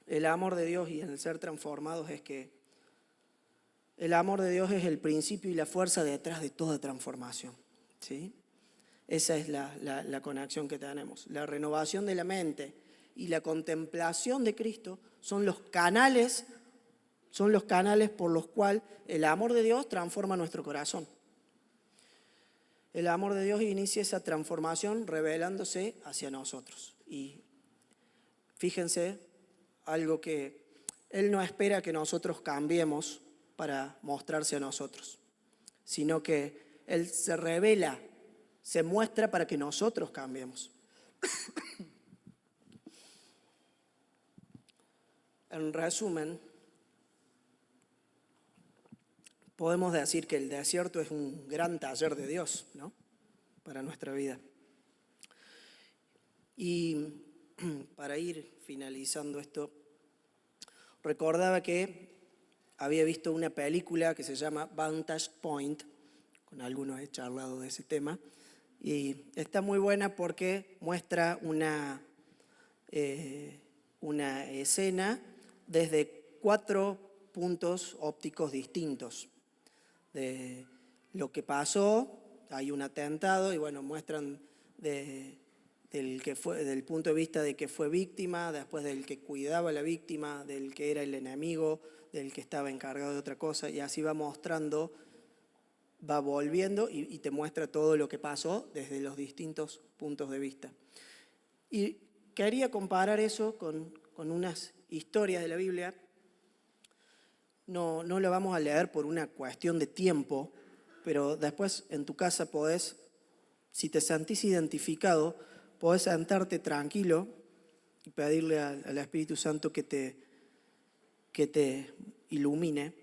el amor de Dios y el ser transformados es que el amor de Dios es el principio y la fuerza detrás de toda transformación. ¿Sí? Esa es la conexión que tenemos. La renovación de la mente y la contemplación de Cristo son los canales Son los canales por los cuales el amor de Dios transforma nuestro corazón. El amor de Dios inicia esa transformación revelándose hacia nosotros. Y fíjense, algo que Él no espera que nosotros cambiemos para mostrarse a nosotros, sino que Él se revela, se muestra para que nosotros cambiemos. En resumen, podemos decir que el desierto es un gran taller de Dios, ¿no?, para nuestra vida. Y para ir finalizando esto, recordaba que había visto una película que se llama Vantage Point, con algunos he charlado de ese tema, y está muy buena porque muestra una escena desde 4 puntos ópticos distintos de lo que pasó. Hay un atentado y bueno, muestran del punto de vista de que fue víctima, después del que cuidaba a la víctima, del que era el enemigo, del que estaba encargado de otra cosa, y así va mostrando, va volviendo y te muestra todo lo que pasó desde los distintos puntos de vista. Y quería comparar eso con unas historias de la Biblia. No lo vamos a leer por una cuestión de tiempo, pero después en tu casa podés, si te sentís identificado, podés sentarte tranquilo y pedirle al Espíritu Santo que te ilumine.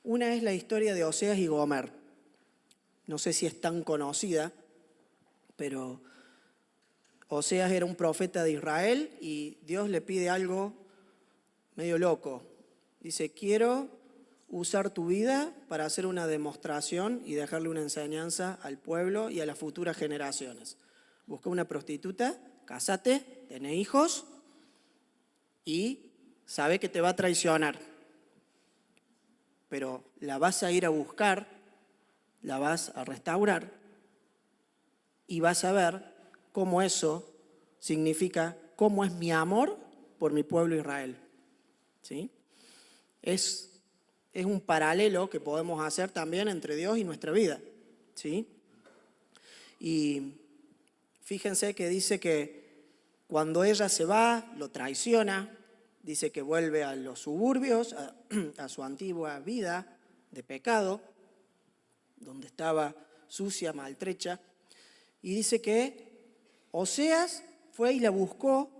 Una es la historia de Oseas y Gomer. No sé si es tan conocida, pero Oseas era un profeta de Israel y Dios le pide algo medio loco. Dice, quiero usar tu vida para hacer una demostración y dejarle una enseñanza al pueblo y a las futuras generaciones. Busca una prostituta, cásate, tenés hijos y sabe que te va a traicionar. Pero la vas a ir a buscar, la vas a restaurar y vas a ver cómo eso significa, cómo es mi amor por mi pueblo Israel. ¿Sí? Es un paralelo que podemos hacer también entre Dios y nuestra vida. ¿Sí? Y fíjense que dice que cuando ella se va, lo traiciona, dice que vuelve a los suburbios, a su antigua vida de pecado, donde estaba sucia, maltrecha, y dice que Oseas fue y la buscó,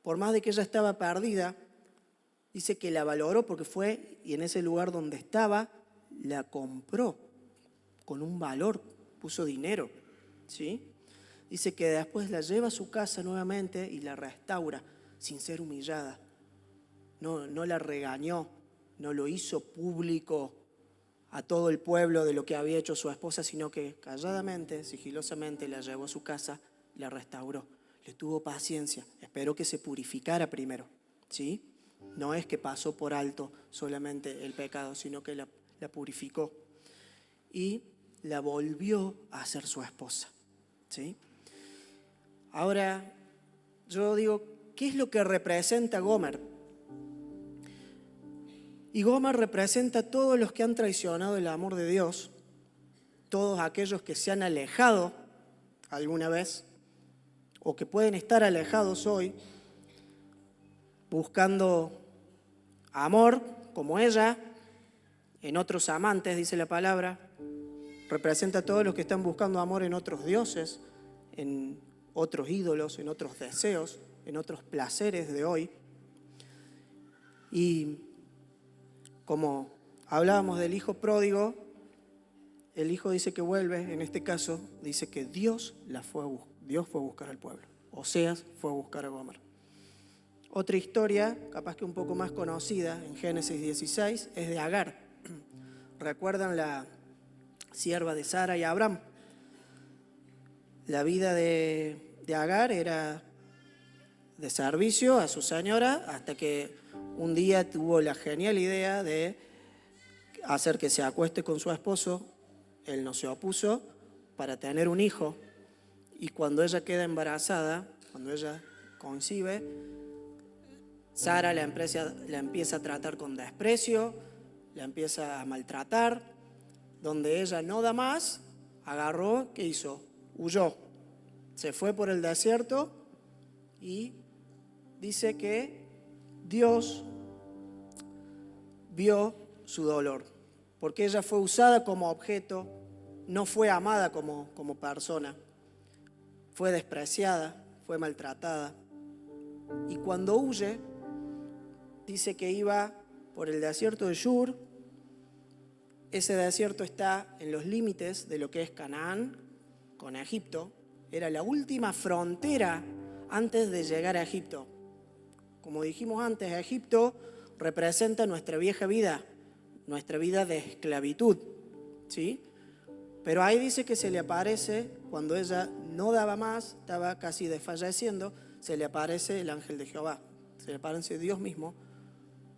por más de que ella estaba perdida, dice que la valoró porque fue y en ese lugar donde estaba, la compró con un valor, puso dinero, ¿sí? Dice que después la lleva a su casa nuevamente y la restaura sin ser humillada. No la regañó, no lo hizo público a todo el pueblo de lo que había hecho su esposa, sino que calladamente, sigilosamente la llevó a su casa y la restauró. Le tuvo paciencia, esperó que se purificara primero, ¿sí? No es que pasó por alto solamente el pecado, sino que la purificó y la volvió a ser su esposa, ¿sí? Ahora, yo digo, ¿qué es lo que representa Gomer? Y Gomer representa a todos los que han traicionado el amor de Dios, todos aquellos que se han alejado alguna vez o que pueden estar alejados hoy, buscando amor como ella, en otros amantes, dice la palabra. Representa a todos los que están buscando amor en otros dioses, en otros ídolos, en otros deseos, en otros placeres de hoy. Y como hablábamos del hijo pródigo, el hijo dice que vuelve, en este caso dice que Dios fue a buscar al pueblo. Oseas fue a buscar a Gomer. Otra historia, capaz que un poco más conocida, en Génesis 16, es de Agar. ¿Recuerdan la sierva de Sara y Abraham? La vida de Agar era de servicio a su señora hasta que un día tuvo la genial idea de hacer que se acueste con su esposo. Él no se opuso para tener un hijo. Y cuando ella queda embarazada, cuando ella concibe, Sara la empieza a tratar con desprecio, la empieza a maltratar, donde ella no da más, agarró, ¿qué hizo? Huyó, se fue por el desierto y dice que Dios vio su dolor, porque ella fue usada como objeto, no fue amada como persona, fue despreciada, fue maltratada. Y cuando huye, dice que iba por el desierto de Shur. Ese desierto está en los límites de lo que es Canaán con Egipto. Era la última frontera antes de llegar a Egipto. Como dijimos antes, Egipto representa nuestra vieja vida, nuestra vida de esclavitud, ¿sí? Pero ahí dice que se le aparece, cuando ella no daba más, estaba casi desfalleciendo, se le aparece el ángel de Jehová, se le aparece Dios mismo,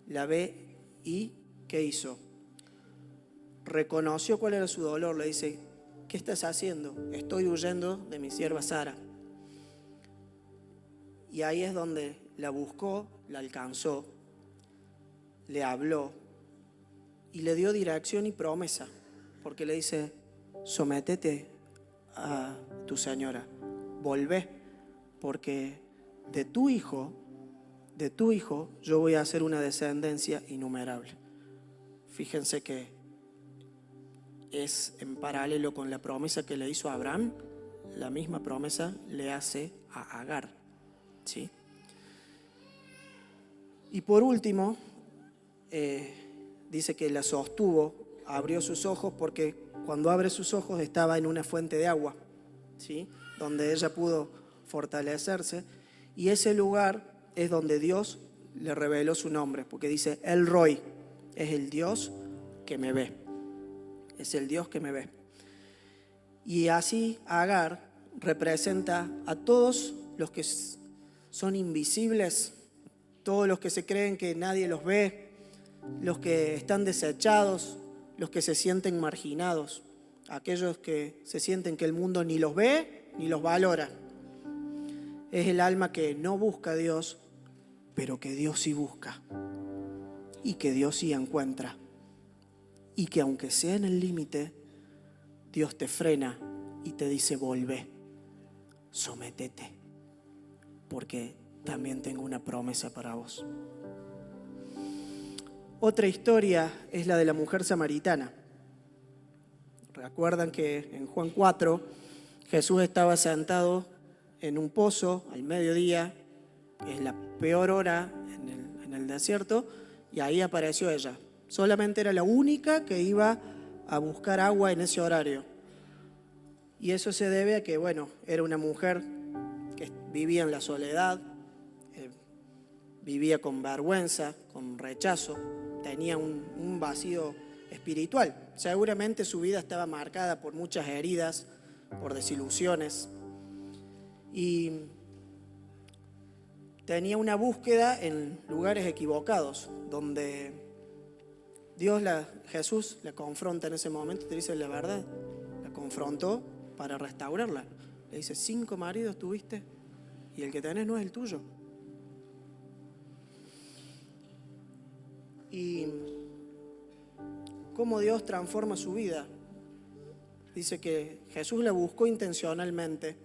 la ve y ¿qué hizo? Reconoció cuál era su dolor, le dice, ¿qué estás haciendo? Estoy huyendo de mi sierva Sara. Y ahí es donde la buscó, la alcanzó, le habló y le dio dirección y promesa, porque le dice, sométete a tu señora, volvé, porque de tu hijo yo voy a hacer una descendencia innumerable. Fíjense que es en paralelo con la promesa que le hizo a Abraham, la misma promesa le hace a Agar, ¿sí? Y por último, dice que la sostuvo, abrió sus ojos, porque cuando abre sus ojos estaba en una fuente de agua, ¿sí? Donde ella pudo fortalecerse, y ese lugar es donde Dios le reveló su nombre, porque dice, El Roi, es el Dios que me ve, es el Dios que me ve. Y así Agar representa a todos los que son invisibles, todos los que se creen que nadie los ve, los que están desechados, los que se sienten marginados, aquellos que se sienten que el mundo ni los ve ni los valora. Es el alma que no busca a Dios, pero que Dios sí busca y que Dios sí encuentra. Y que aunque sea en el límite, Dios te frena y te dice, volvé, sométete, porque también tengo una promesa para vos. Otra historia es la de la mujer samaritana. Recuerdan que en Juan 4 Jesús estaba sentado en un pozo al mediodía, que es la peor hora en el desierto, y ahí apareció ella. Solamente era la única que iba a buscar agua en ese horario. Y eso se debe a que, bueno, era una mujer que vivía en la soledad, vivía con vergüenza, con rechazo, tenía un vacío espiritual. Seguramente su vida estaba marcada por muchas heridas, por desilusiones, y tenía una búsqueda en lugares equivocados, donde Jesús la confronta en ese momento y te dice la verdad. La confrontó para restaurarla. Le dice, 5 maridos tuviste y el que tenés no es el tuyo. Y cómo Dios transforma su vida. Dice que Jesús la buscó intencionalmente,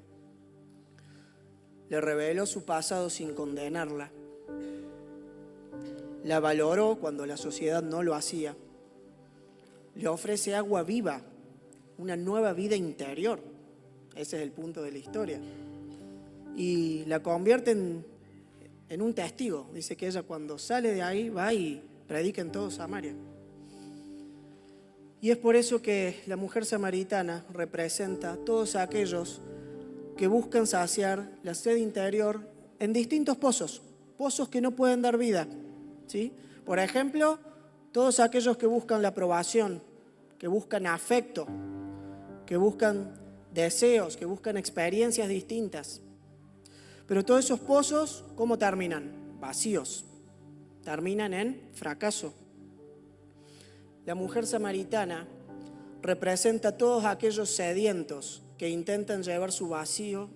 le reveló su pasado sin condenarla, la valoró cuando la sociedad no lo hacía, le ofrece agua viva, una nueva vida interior. Ese es el punto de la historia. Y la convierte en un testigo. Dice que ella cuando sale de ahí va y predica en todo Samaria. Y es por eso que la mujer samaritana representa a todos aquellos que buscan saciar la sed interior en distintos pozos que no pueden dar vida, ¿sí? Por ejemplo, todos aquellos que buscan la aprobación, que buscan afecto, que buscan deseos, que buscan experiencias distintas. Pero todos esos pozos, ¿cómo terminan? Vacíos, terminan en fracaso. La mujer samaritana representa a todos aquellos sedientos que intentan llenar su vacío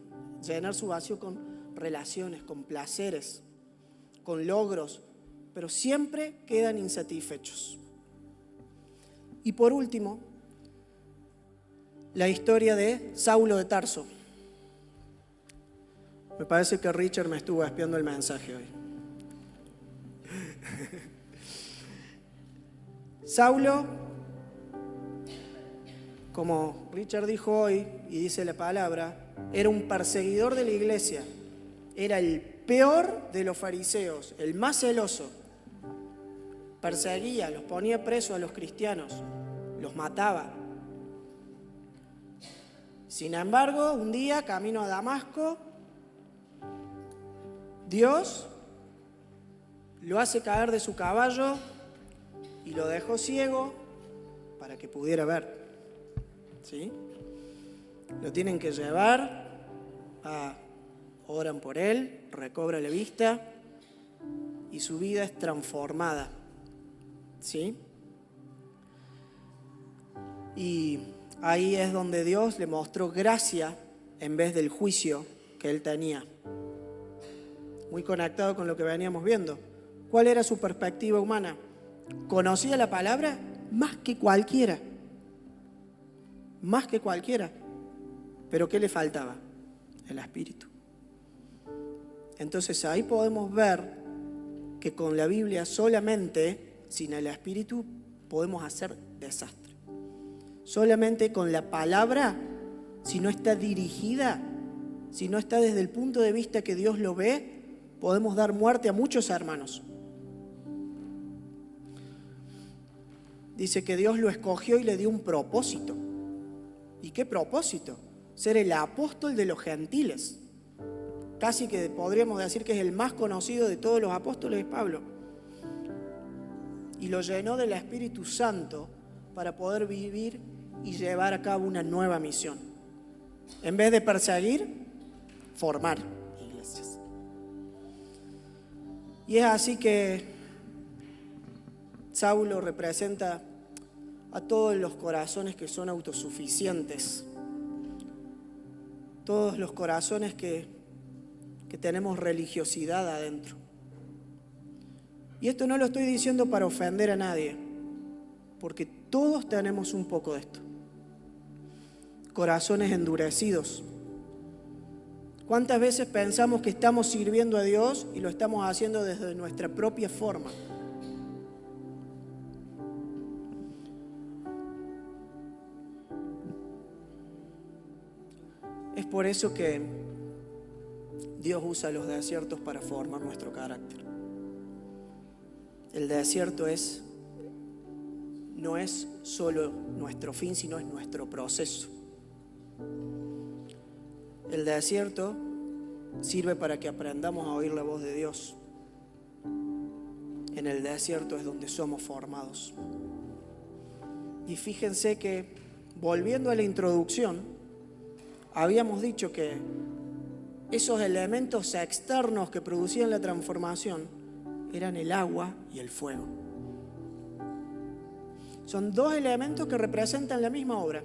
con relaciones, con placeres, con logros, pero siempre quedan insatisfechos. Y por último, la historia de Saulo de Tarso. Me parece que Richard me estuvo espiando el mensaje hoy. Saulo, como Richard dijo hoy y dice la palabra, era un perseguidor de la iglesia. Era el peor de los fariseos, el más celoso. Perseguía, los ponía presos a los cristianos, los mataba. Sin embargo, un día, camino a Damasco, Dios lo hace caer de su caballo y lo dejó ciego para que pudiera ver. ¿Sí? Lo tienen que llevar, oran por él, recobra la vista y su vida es transformada. ¿Sí? Y ahí es donde Dios le mostró gracia en vez del juicio que él tenía. Muy conectado con lo que veníamos viendo. ¿Cuál era su perspectiva humana? Conocía la palabra más que cualquiera. Más que cualquiera. ¿Pero qué le faltaba? El Espíritu. Entonces ahí podemos ver que con la Biblia solamente, sin el Espíritu, podemos hacer desastre. Solamente con la palabra, si no está dirigida, si no está desde el punto de vista que Dios lo ve, podemos dar muerte a muchos hermanos. Dice que Dios lo escogió y le dio un propósito. ¿Y qué propósito? Ser el apóstol de los gentiles. Casi que podríamos decir que es el más conocido de todos los apóstoles, Pablo. Y lo llenó del Espíritu Santo para poder vivir y llevar a cabo una nueva misión. En vez de perseguir, formar iglesias. Y es así que Saulo representa a todos los corazones que son autosuficientes, todos los corazones que tenemos religiosidad adentro. Y esto no lo estoy diciendo para ofender a nadie, porque todos tenemos un poco de esto. Corazones endurecidos. ¿Cuántas veces pensamos que estamos sirviendo a Dios y lo estamos haciendo desde nuestra propia forma? Es por eso que Dios usa los desiertos para formar nuestro carácter. El desierto no es solo nuestro fin, sino es nuestro proceso. El desierto sirve para que aprendamos a oír la voz de Dios. En el desierto es donde somos formados. Y fíjense que, volviendo a la introducción, habíamos dicho que esos elementos externos que producían la transformación eran el agua y el fuego. Son dos elementos que representan la misma obra.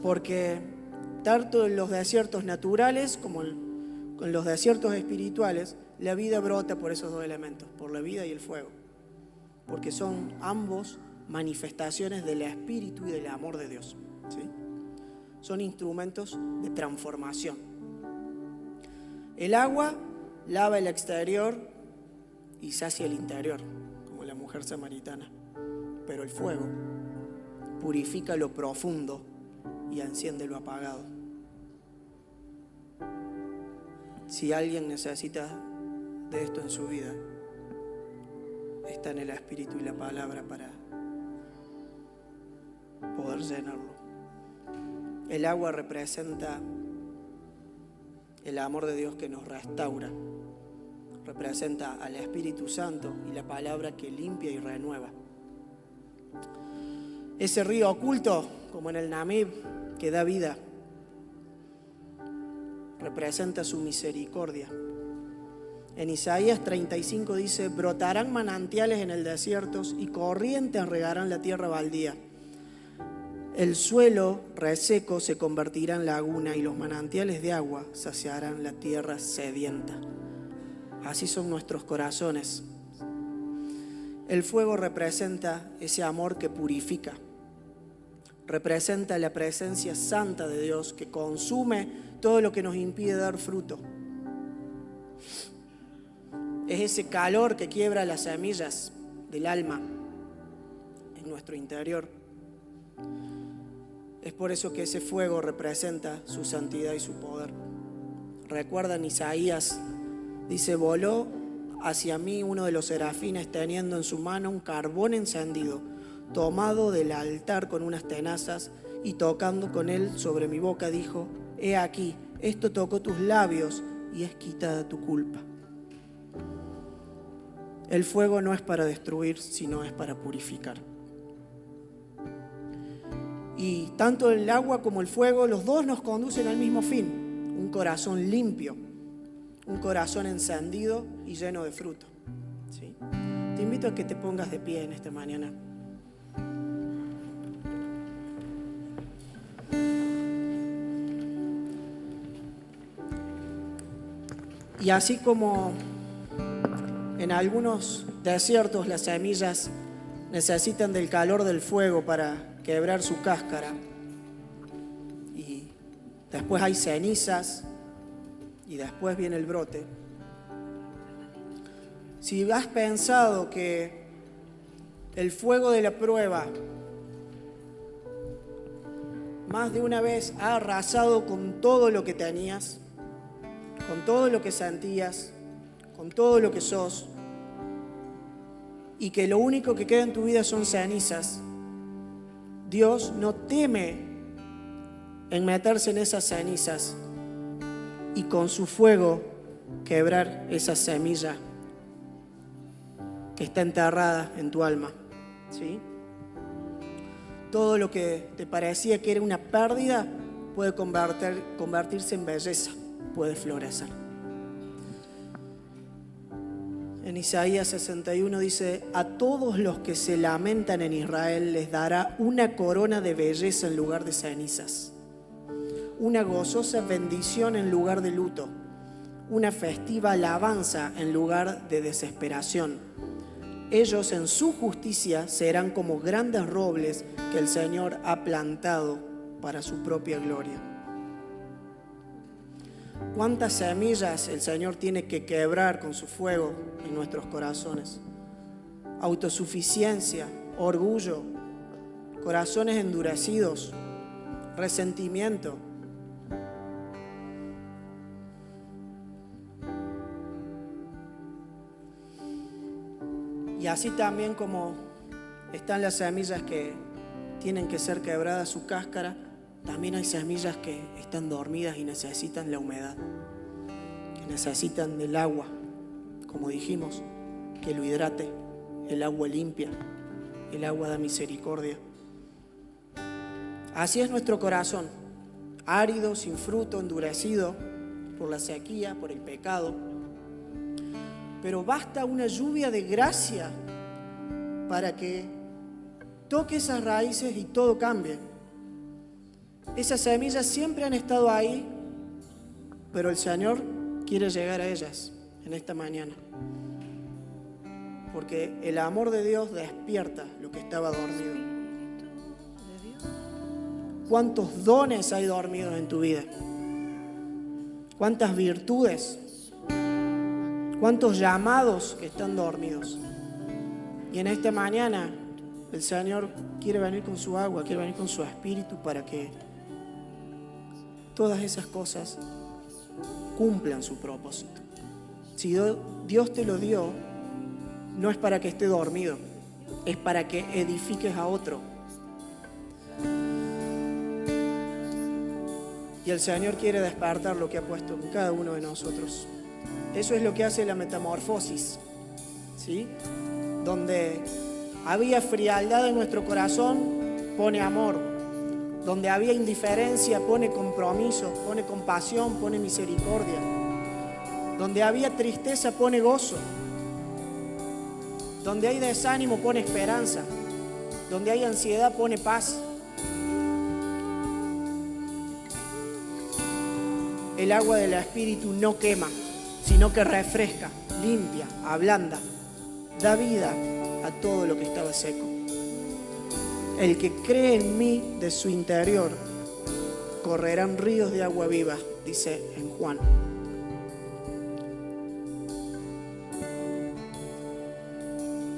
Porque tanto en los desiertos naturales como en los desiertos espirituales, la vida brota por esos dos elementos, por la vida y el fuego. Porque son ambos manifestaciones del Espíritu y del amor de Dios. ¿Sí? Son instrumentos de transformación. El agua lava el exterior y sacia el interior, como la mujer samaritana. Pero el fuego purifica lo profundo y enciende lo apagado. Si alguien necesita de esto en su vida, está en el Espíritu y la palabra para poder llenarlo. El agua representa el amor de Dios que nos restaura. Representa al Espíritu Santo y la palabra que limpia y renueva. Ese río oculto, como en el Namib, que da vida, representa su misericordia. En Isaías 35 dice: brotarán manantiales en el desierto y corrientes regarán la tierra baldía. El suelo reseco se convertirá en laguna y los manantiales de agua saciarán la tierra sedienta. así son nuestros corazones. El fuego representa ese amor que purifica, representa la presencia santa de Dios que consume todo lo que nos impide dar fruto. Es ese calor que quiebra las semillas del alma en nuestro interior. Es por eso que ese fuego representa su santidad y su poder. Recuerdan Isaías, dice, voló hacia mí uno de los serafines teniendo en su mano un carbón encendido, tomado del altar con unas tenazas, y tocando con él sobre mi boca dijo, he aquí, esto tocó tus labios y es quitada tu culpa. El fuego no es para destruir, sino es para purificar. Y tanto el agua como el fuego, los dos nos conducen al mismo fin, un corazón limpio, un corazón encendido y lleno de fruto. ¿Sí? Te invito a que te pongas de pie en esta mañana. Y así como en algunos desiertos las semillas necesitan del calor del fuego para quebrar su cáscara, y después hay cenizas y después viene el brote. Si has pensado que el fuego de la prueba más de una vez ha arrasado con todo lo que tenías, con todo lo que sentías, con todo lo que sos, y que lo único que queda en tu vida son cenizas, Dios no teme en meterse en esas cenizas y con su fuego quebrar esa semilla que está enterrada en tu alma. ¿Sí? Todo lo que te parecía que era una pérdida puede convertirse en belleza, puede florecer. En Isaías 61 dice, a todos los que se lamentan en Israel les dará una corona de belleza en lugar de cenizas, una gozosa bendición en lugar de luto, una festiva alabanza en lugar de desesperación. Ellos en su justicia serán como grandes robles que el Señor ha plantado para su propia gloria. ¿Cuántas semillas el Señor tiene que quebrar con su fuego en nuestros corazones? Autosuficiencia, orgullo, corazones endurecidos, resentimiento. Y así también como están las semillas que tienen que ser quebradas su cáscara, también hay semillas que están dormidas y necesitan la humedad, que necesitan del agua, como dijimos, que lo hidrate, el agua limpia, el agua da misericordia. Así es nuestro corazón, árido, sin fruto, endurecido por la sequía, por el pecado. Pero basta una lluvia de gracia para que toque esas raíces y todo cambie. Esas semillas siempre han estado ahí, pero el Señor quiere llegar a ellas en esta mañana. Porque el amor de Dios despierta lo que estaba dormido. ¿Cuántos dones hay dormidos en tu vida? ¿Cuántas virtudes? ¿Cuántos llamados que están dormidos? Y en esta mañana el Señor quiere venir con su agua, quiere venir con su espíritu para que todas esas cosas cumplan su propósito. Si Dios te lo dio, no es para que esté dormido, es para que edifiques a otro. Y el Señor quiere despertar lo que ha puesto en cada uno de nosotros. Eso es lo que hace la metamorfosis, ¿sí? Donde había frialdad en nuestro corazón, pone amor. Donde había indiferencia, pone compromiso, pone compasión, pone misericordia. Donde había tristeza, pone gozo. Donde hay desánimo, pone esperanza. Donde hay ansiedad, pone paz. El agua del Espíritu no quema, sino que refresca, limpia, ablanda, da vida a todo lo que estaba seco. El que cree en mí, de su interior correrán ríos de agua viva, dice en Juan.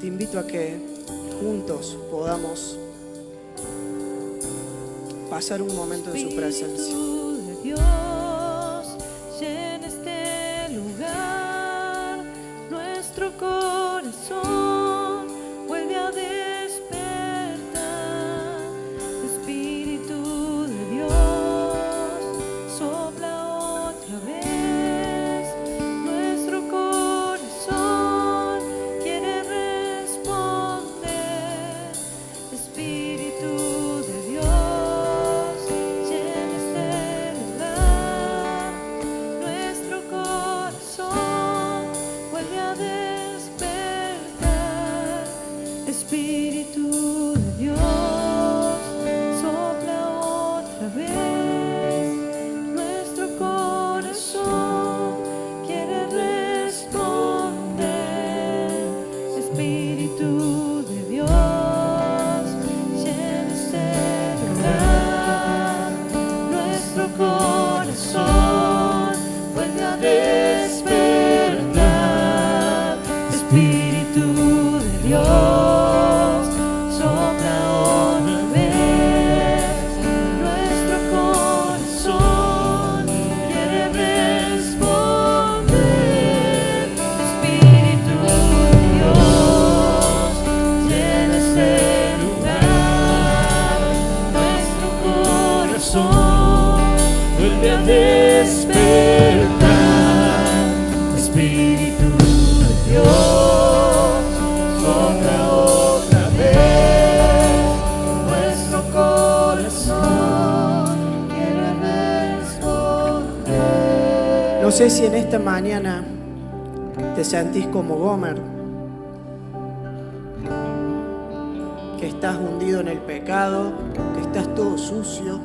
Te invito a que juntos podamos pasar un momento en su presencia. Dios, llena este lugar, nuestro corazón vuelve a despertar. Espíritu de Dios, sopla otra vez, nuestro corazón quiere responder. Espíritu de Dios, llena este lugar, nuestro corazón vuelve a despertar. Espíritu de Dios, sopla otra vez, nuestro corazón quiere responder. Espíritu de Dios, llena este lugar, nuestro corazón vuelve a despertar. Espíritu de Dios, sopla otra vez, nuestro corazón quiere responder. Espíritu de Dios, llena este lugar, nuestro corazón vuelve a despertar. Espíritu de Dios, sopla otra vez, nuestro corazón quiere responder. No sé si en esta mañana te sentís como Gomer, que estás hundido en el pecado, que estás todo sucio,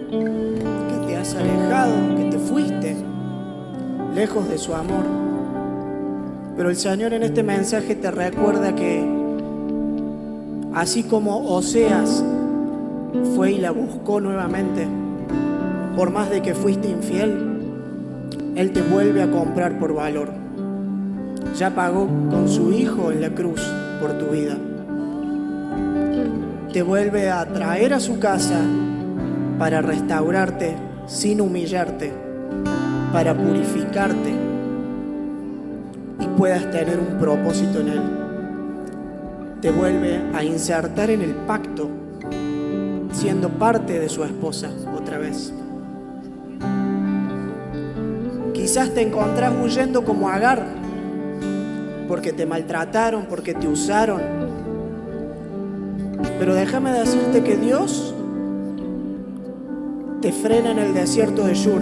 que te has alejado, que te fuiste lejos de su amor. Pero el Señor en este mensaje te recuerda que así como Oseas fue y la buscó nuevamente, por más de que fuiste infiel, Él te vuelve a comprar por valor. Ya pagó con su Hijo en la cruz por tu vida. Te vuelve a traer a su casa para restaurarte sin humillarte, para purificarte y puedas tener un propósito en Él. Te vuelve a insertar en el pacto, siendo parte de su esposa otra vez. Quizás te encontrás huyendo como Agar, porque te maltrataron, porque te usaron. Pero déjame decirte que Dios te frena en el desierto de Shur,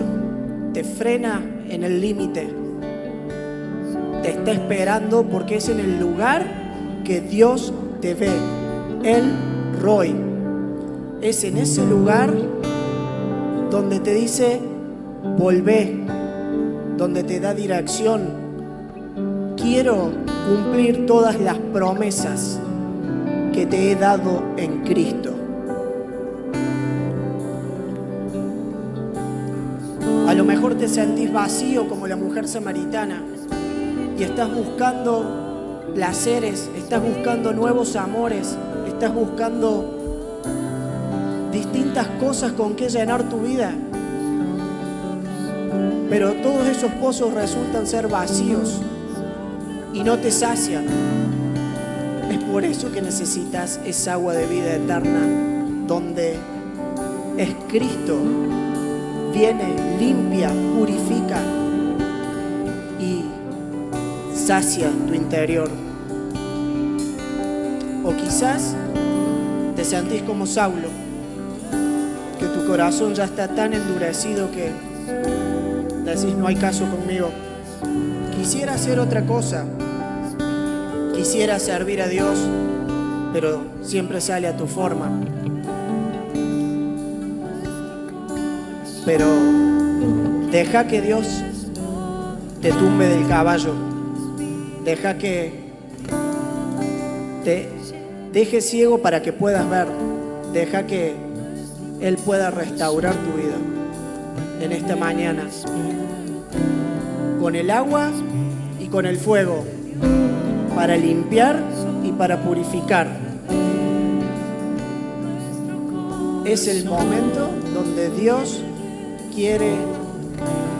te frena en el límite, te está esperando porque es en el lugar que Dios te ve. El Roy es en ese lugar donde te dice volvé, donde te da dirección. Quiero cumplir todas las promesas que te he dado en Cristo. A lo mejor te sentís vacío como la mujer samaritana y estás buscando placeres, estás buscando nuevos amores, estás buscando distintas cosas con que llenar tu vida. Pero todos esos pozos resultan ser vacíos y no te sacian. Es por eso que necesitas esa agua de vida eterna, donde es Cristo, viene, limpia, purifica y sacia tu interior. O quizás te sentís como Saulo, que tu corazón ya está tan endurecido que decís no hay caso conmigo. Quisiera hacer otra cosa, quisiera servir a Dios, pero siempre sale a tu forma. Pero deja que Dios te tumbe del caballo. Deja que te deje ciego para que puedas ver. Deja que Él pueda restaurar tu vida en esta mañana. Con el agua y con el fuego, para limpiar y para purificar. Es el momento donde Dios quiere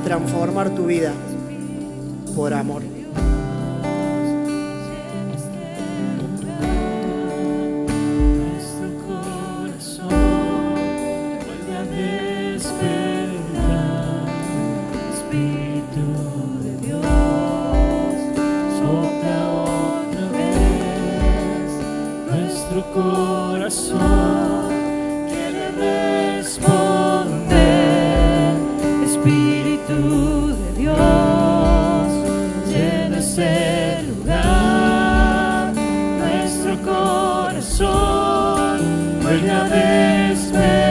transformar tu vida por amor. Nuestro corazón vuelve a despertar. Espíritu de Dios, sopla otra vez. Nuestro corazón quiere responder. Espíritu de Dios, llena ese lugar. Nuestro corazón vuelve a despertar.